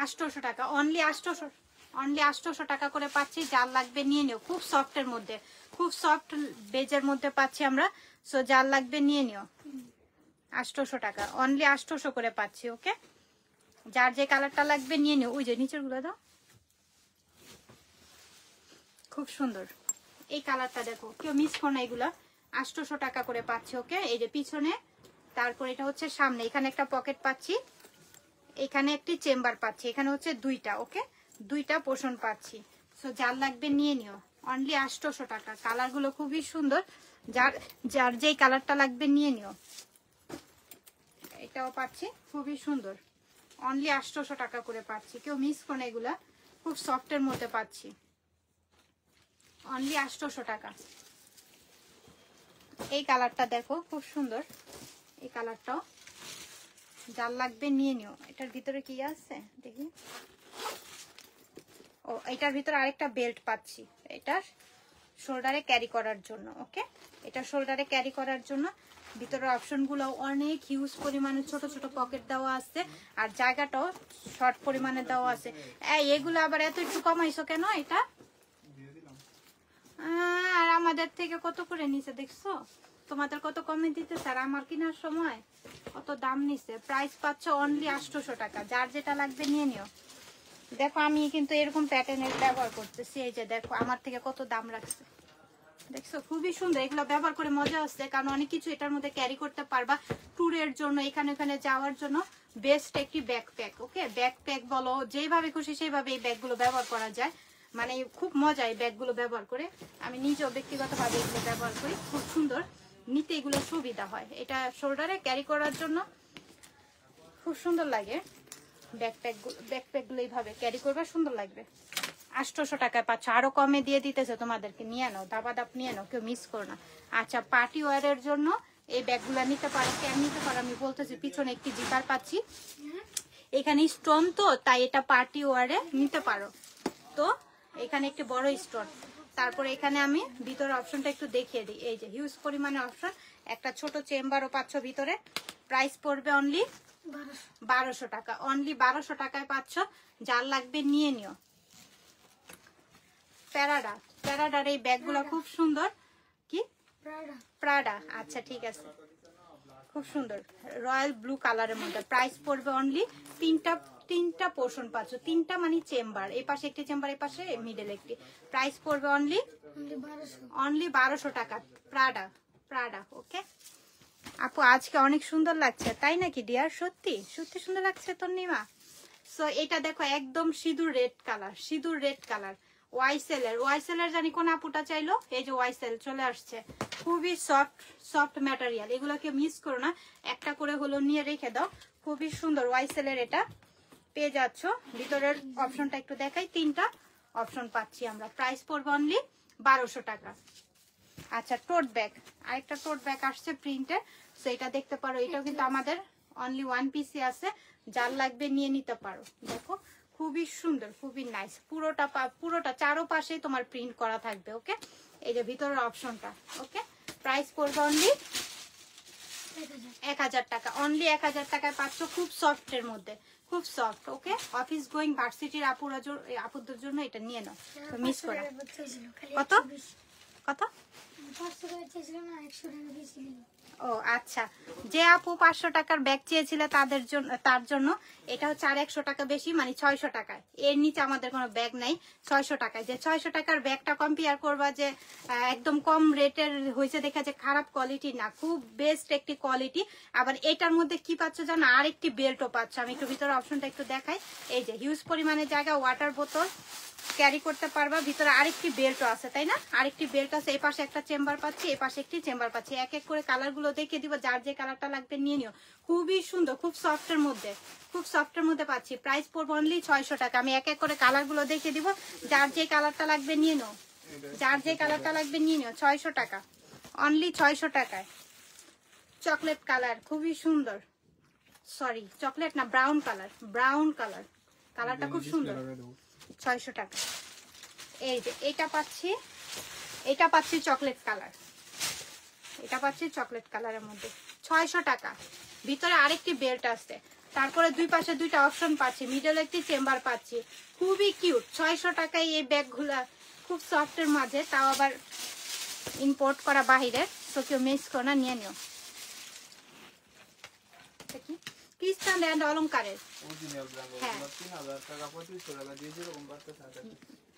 800 টাকা, অনলি 800, অনলি 800 টাকা করে পাচ্ছি। যার লাগবে নিয়ে নিও। খুব সফটের মধ্যে, খুব সফট বেজের মধ্যে পাচ্ছি আমরা। সো যার লাগবে নিয়ে নিও, 800 টাকা, অনলি 800 করে পাচ্ছি। ওকে, যার যে কালারটা লাগবে নিয়ে নিও। ওই যে নিচের গুলো দাও, খুব সুন্দর। এই কালারটা দেখো, কেউ মিস করো না, এগুলা 800 টাকা করে পাচ্ছি। ওকে, এই যে পিছনে, তারপর এটা হচ্ছে সামনে, এখানে একটা পকেট পাচ্ছি, এখানে একটি চেম্বার পাচ্ছি, এখানে হচ্ছে দুইটা। ওকে, দুইটা পোষণ পাচ্ছি। সো যার লাগবে নিয়ে নিও, অনলি 800 টাকা। কালারগুলো খুবই সুন্দর, যার যার যেই কালারটা লাগবে নিয়ে নিও। এটাও পাচ্ছি, খুবই সুন্দর, অনলি 800 টাকা করে পাচ্ছি। কেউ মিস করো না, এগুলা খুব সফটের মধ্যে পাচ্ছি, অনলি 800 টাকা। এই কালারটা দেখো, খুব সুন্দর। এই কালারটাও যার লাগবে নিয়ে নিও। এটার ভিতরে কি আছে দেখি, ও এটার ভিতরে আরেকটা বেল্ট পাচ্ছি, এটা শোল্ডারে ক্যারি করার জন্য। ওকে, এটা শোল্ডারে ক্যারি করার জন্য। ভিতরের অপশনগুলো অনেক হিউজ পরিমাণে, ছোট ছোট পকেট দেওয়া আছে আর জায়গাটাও শর্ট পরিমাণে দেওয়া আছে। এগুলো আবার এত একটু কমাইছো কেন? এটা আর আমাদের থেকে কত করে নিছে দেখছো? তোমাদের কত কমে দিতে স্যার, আমার কেনার সময় কত দাম নিছে। প্রাইস পাচ্ছ অনলি 800 টাকা। যার যেটা লাগবে নিয়ে নিও। দেখো আমি কিন্তু এরকম প্যাটার্নের ব্যবহার করতেছি, এই যে দেখো আমার থেকে কত দাম রাখছে, দেখছো? খুবই সুন্দর, এগুলো ব্যবহার করে মজা আসছে, কারণ অনেক কিছু এটার মধ্যে ক্যারি করতে পারবা ট্যুরের জন্য, এখানে ওখানে যাওয়ার জন্য বেস্ট একটি ব্যাকপ্যাক। ওকে, ব্যাকপ্যাক বলো, যেভাবে খুশি সেইভাবে এই ব্যাগগুলো ব্যবহার করা যায়, মানে খুব মজা এই ব্যাগগুলো ব্যবহার করে। আমি নিজেও ব্যক্তিগতভাবে এগুলো ব্যবহার করি, খুব সুন্দর, নিতে এগুলো সুবিধা হয়। এটা শোল্ডারে ক্যারি করার জন্য খুব সুন্দর লাগে। ব্যাকপ্যাক গুলো এইভাবে ক্যারি করবে, সুন্দর লাগবে। 800 টাকায় পাচ্ছ, আরো কমে দিয়ে দিতেছে তোমাদেরকে। নিয়ে নাও, দাবাদাপ নিয়ে নাও, কেউ মিস করো না। আচ্ছা, পার্টি ওয়ারের জন্য এই ব্যাগগুলো নিতে পারো। কেন নিতে পারো আমি বলতেছি, পিছনে একটি জিপার পাচ্ছি, এখানে স্টোন তো তাই এটা পার্টি ওয়ারে নিতে পারো। তো এখানে একটি বড় স্টোন। তারপরে এখানে আমি ভিতরে অপশনটা একটু দেখিয়ে দিই। এই যে হিউজ পরিমাণে অপশন, একটা ছোট চেম্বারও পাচ্ছ ভিতরে। প্রাইস পড়বে অনলি 1200 টাকা। অনলি 1200 টাকায় পাচ্ছ। যার লাগবে নিয়ে নিও। প্যারাডার এই ব্যাগগুলো খুব সুন্দর। কি প্রাডা? আচ্ছা ঠিক আছে, খুব সুন্দর রয়্যাল ব্লু কালারের মধ্যে। প্রাইস পড়বে অনলি তিনটা পোর্শন পাচ্ছ, তিনটা মানে চেম্বার, এই পাশে একটি চেম্বার, এই পাশে মিডল একটি। প্রাইস পড়বে অনলি 1200 টাকা। প্রাডা। ওকে আপু, আজকে অনেক সুন্দর লাগছে, তাই নাকি ডিয়ার? সত্যি সত্যি সুন্দর লাগছে তোর নিমা। সো এটা দেখো, একদম সিঁদুর রেড কালার ওয়াইসেলের জানি কোন আপুটা চাইলো। এই যে ওয়াইসেল চলে আসছে, খুবই সফট ম্যাটেরিয়াল। এগুলোকে মিস করো না, একটা করে হলো নিয়ে রেখে দাও। খুবই সুন্দর ওয়াইসেলের এটা পেয়ে যাচ্ছ। ভিতরের অপশনটা একটু দেখাই, তিনটা অপশন পাচ্ছি আমরা। প্রাইস পড়বে অনলি 1200 টাকা। আচ্ছা, টোট ব্যাগ, আরেকটা টোট ব্যাগ আসছে প্রিন্টের, সো এটা দেখতে পারো। এটাও কিন্তু আমাদের অনলি 1 পিসি আছে, যার লাগবে নিয়ে নিতে পারো। দেখো খুবই সুন্দর, খুবই নাইস। পুরোটা চারোপাশে তোমার প্রিন্ট করা থাকবে। ওকে, এই যে ভিতরের অপশনটা। ওকে, প্রাইস পড়বে অনলি 1000 টাকা। অনলি 1000 টাকায় পাচ্ছ, খুব সফটের মধ্যে, খুব সফট। ওকে, অফিস গোয়িং ভার্সিটির আপুদের জন্য এটা নিয়ে নাও, মিস করা। কত কত? ও আচ্ছা, যে আপু 500 টাকার ব্যাগ চেয়েছিল তার জন্য এটা হচ্ছে আর 100 টাকা বেশি, মানে 600 টাকায়। এর নিচে আমাদের কোনো ব্যাগ নাই 600 টাকায়। যে 600 টাকার ব্যাগটা কম্পেয়ার করবা যে একদম কম রেটের হয়েছে দেখা যে খারাপ কোয়ালিটি না, খুব বেস্ট একটি কোয়ালিটি। আবার এটার মধ্যে কি পাচ্ছ জানো, আরেকটি বেল্টও পাচ্ছ। আমি একটু ভিতরে অপশনটা একটু দেখাই। এই যে হিউজ পরিমাণে জায়গা, ওয়াটার বোতল ক্যারি করতে পারবা। ভিতরে আরেকটি বেল্টও আছে, তাই না? আরেকটি বেল্ট আছে। এই পাশে একটা চেম্বার পাচ্ছি, এই পাশে একটি চেম্বার পাচ্ছি। এক এক করে কালার গুলো দেখে দিব, যার যে কালারটা লাগবে নিয়ে নিও। খুবই সুন্দর, খুব সফটের মধ্যে পাচ্ছি। প্রাইস পড়বে অনলি 600 টাকা। আমি এক এক করে কালার গুলো দেখে দিব, যার যে কালারটা লাগবে নিয়ে নিও, 600 টাকা, অনলি 600 টাকায়। চকলেট কালার, খুবই সুন্দর। সরি চকলেট না, ব্রাউন কালারটা খুব সুন্দর। 600 টাকা। এই যে এটা পাচ্ছি চকলেট কালারের মধ্যে 600 টাকা। ভিতরে আরেকটি বেল্ট আছে, তারপরে দুই পাশে দুইটা অপশন পাচ্ছি, মিডল একটি চেম্বার পাচ্ছি। খুবই কিউট। 600 টাকায় এই ব্যাগগুলা, খুব সফটের মাঝে, তাও আবার ইম্পোর্ট করা বাহিরের। তো কেউ মিস করো না, নিয়ে নিও। ক্রিস্টান এন্ড অলংকারের,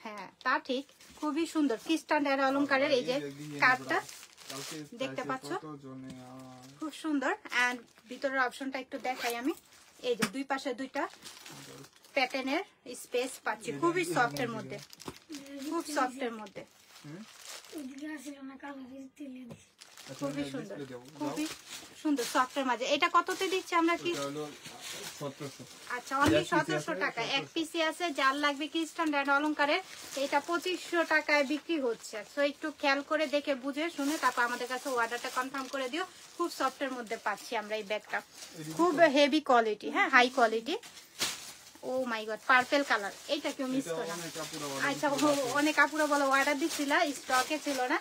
হ্যাঁ তা ঠিক, খুবই সুন্দর। ক্রিস্টান এন্ড অলংকারের এই যে কার্ডটা দেখতে পাচ্ছ, খুব সুন্দর। এন্ড ভিতরের অপশনটা একটু দেখাই আমি। এই যে দুই পাশে দুইটা প্যাটার্নের স্পেস পাচ্ছি, খুবই সফটের মধ্যে, খুবই সুন্দর সফটের মাঝে। এটা কততে দিচ্ছি আমরা? কি আচ্ছা, অনলি 1700 টাকা। এক পিসি আছে, যার লাগবে ক্রিস্টান এন্ড অলংকারের। এটা 2500 টাকায় বিক্রি হচ্ছে। তো একটু খেয়াল করে দেখে বুঝে শুনে তারপর আমাদের কাছে অর্ডারটা কনফার্ম করে দিও। খুব সফটের মধ্যে পাচ্ছি আমরা এই ব্যাগটা, খুব হেভি কোয়ালিটি, হ্যাঁ হাই কোয়ালিটি। ও মাই গড, পার্পল কালার, এইটা কেউ মিস করে না। আচ্ছা, অনেক কাপড় বলো অর্ডার দিচ্ছিল, স্টকে ছিল না,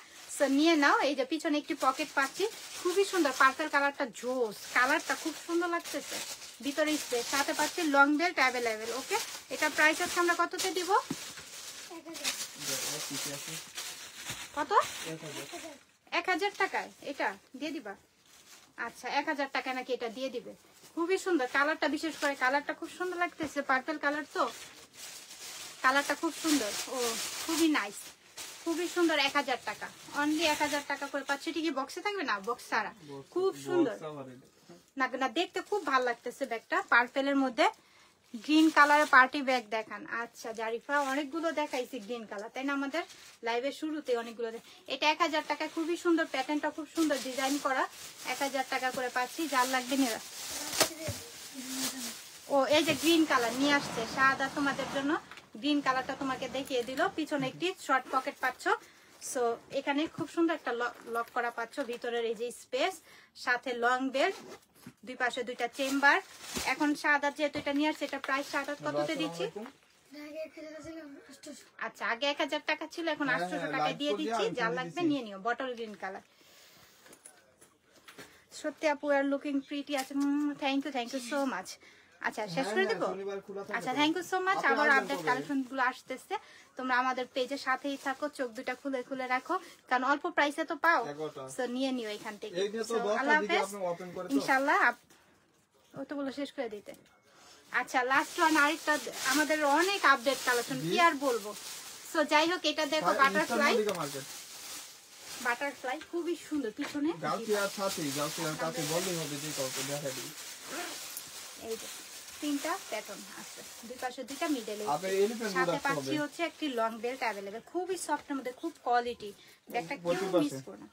নিয়ে নাও। এই যে পিছনে একটি পকেট পাচ্ছি, খুবই সুন্দর। পার্পল কালারটা জোস, কালারটা খুব সুন্দর লাগতেছে। ভিতরে স্পেস, সাথে পাচ্ছি লং বেল্ট অ্যাভেলেবেল। ওকে, এটা প্রাইস হচ্ছে আমরা কততে দিব? কত? 1000 টাকায় এটা দিয়ে দিবা? আচ্ছা, 1000 টাকায় নাকি এটা দিয়ে দিবে। খুবই সুন্দর কালারটা, বিশেষ করে কালারটা খুব সুন্দর লাগতেছে। পার্পল কালার তো, কালারটা খুব সুন্দর। ও খুবই নাইস, খুবই সুন্দর। 1000 টাকা, অনলি 1000 টাকা করে পাচ্ছি। ঠিকই বক্সে থাকবে না, বক্স ছাড়া, খুব সুন্দর না, দেখতে খুব ভালো লাগতেছে ব্যাগটা। পার্পেলের মধ্যে গ্রিন কালারের পার্টি ব্যাগ দেখান। আচ্ছা জারিফা, অনেকগুলো দেখাইছি গ্রিন কালার, তাই না? আমাদের লাইভের শুরুতে অনেকগুলো। এটা 1000 টাকা, খুবই সুন্দর, প্যাটার্নটা খুব সুন্দর, ডিজাইন করা। 1000 টাকা করে পাচ্ছি, যার লাগবে নেওয়া। ও ও এই যে গ্রিন কালার নিয়ে আসছে শাহাদা তোমাদের জন্য, গ্রিন কালারটা তোমাকে দেখিয়ে দিল। পিছনে একটি শর্ট পকেট পাচ্ছ, সো এখানে খুব সুন্দর একটা লক করা পাচ্ছ, ভিতরের এই যে স্পেস, সাথে লং বেল্ট, দুই পাশে দুইটা চেম্বার। এখন শাহাদা যেহেতু এটা নিয়ে আসছে, এটা প্রাইস শাহাদা কততে দিচ্ছি? আচ্ছা, আগে 1000 টাকা ছিল, এখন 800 টাকায় দিয়ে দিচ্ছি। যার লাগবে নিয়ে নিও। বটল গ্রিন কালার, সত্যি আপু আর লুকিং প্রিটি আছে। Thank you so much. আচ্ছা, শেষ করে দেবো? আচ্ছা, থ্যাংক ইউ সো মাচ। আবার আপডেট কালেকশন গুলো আসতেছে, তোমরা আমাদের পেজের সাথেই থাকো, চোখ দুটা খুলে খুলে রাখো, কারণ অল্প প্রাইসে তো পাও, সো নিয়ে নিও এখান থেকে। আল্লাহ হাফেজ ইনশাআল্লাহ। ও তো বলো শেষ করে দিতে। আচ্ছা, লাস্ট ওয়ান আরেকটা, আমাদের অনেক আপডেট কালেকশন, কি আর বলবো। সো যাই হোক, এটা দেখো বাটারফ্লাই খুবই সুন্দর। পিছনে এই যে তিনটা প্যাটার্ন আছে, দুই পাশে দুইটা মিডলে, সাথে পাচ্ছি হচ্ছে একটি লং বেল্ট अवेलेबल, খুবই সফটের মধ্যে, খুব কোয়ালিটি। ব্যাগটা কেউ মিস করো না,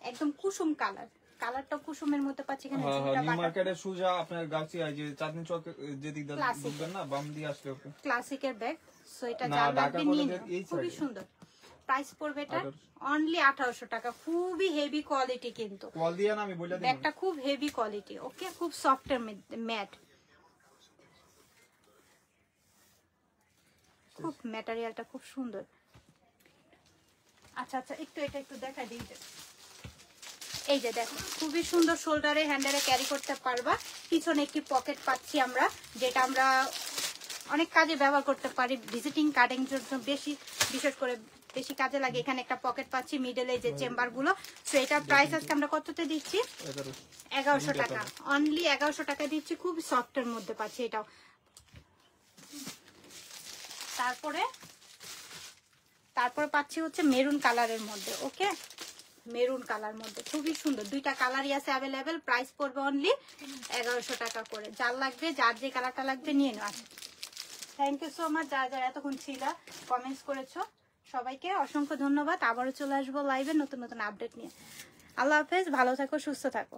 একদম কুসুম কালার, কালারটা কুসুমের মধ্যে পাচ্ছি। এখানে নিউ মার্কেটে সুজা আপনার গাউসিয়া যে চাঁদনী চক যেদিক ঢুকবেন না, বাম দিয়ে আসলে ওকে ক্লাসিকের ব্যাগ। সো এটা যা লাগবে নিয়ে নিও, খুবই সুন্দর। প্রাইস পড়বে এটা অনলি 1800 টাকা। খুবই হেভি কোয়ালিটি, কিন্তু কল দিয়া না আমি বলে দিই, ব্যাগটা খুব হেভি কোয়ালিটি। ওকে, খুব সফটের ম্যাট, খুব ম্যাটেরিয়ালটা খুব সুন্দর। আচ্ছা আচ্ছা, এটা একটু দেখাই দিই। এই যে দেখো, খুবই সুন্দর, শোল্ডারে হ্যান্ডেলে ক্যারি করতে পারবা। পিছনে একটি পকেট পাচ্ছি আমরা, যেটা আমরা অনেক কাজে ব্যবহার করতে পারি, ভিজিটিং কার্ডিং জন্য বিশেষ করে বেশি কাজে লাগে। এখানে একটা পকেট পাচ্ছি, মিডলে যে চেম্বার গুলো। সো এটার প্রাইস আজকে আমরা কততে দিচ্ছি? 1100 টাকা, অনলি 1100 টাকা দিচ্ছি। খুব সফটের মধ্যে পাচ্ছি এটাও। তারপরে পাচ্ছি হচ্ছে মেরুন কালারের মধ্যে। ওকে, মেরুন কালার মধ্যে খুবই সুন্দর, দুইটা কালারই আছে অ্যাভেলেবেল। প্রাইস পড়বে অনলি 1100 টাকা করে। যার লাগবে, যার যে কালারটা লাগবে নিয়ে নাও। থ্যাংক ইউ সো মাচ যারা যারা এতক্ষণ ছিল, কমেন্টস করেছো, সবাইকে অসংখ্য ধন্যবাদ। আবারও চলে আসবো লাইভে নতুন নতুন আপডেট নিয়ে। আল্লাহ হাফেজ, ভালো থাকো, সুস্থ থাকো।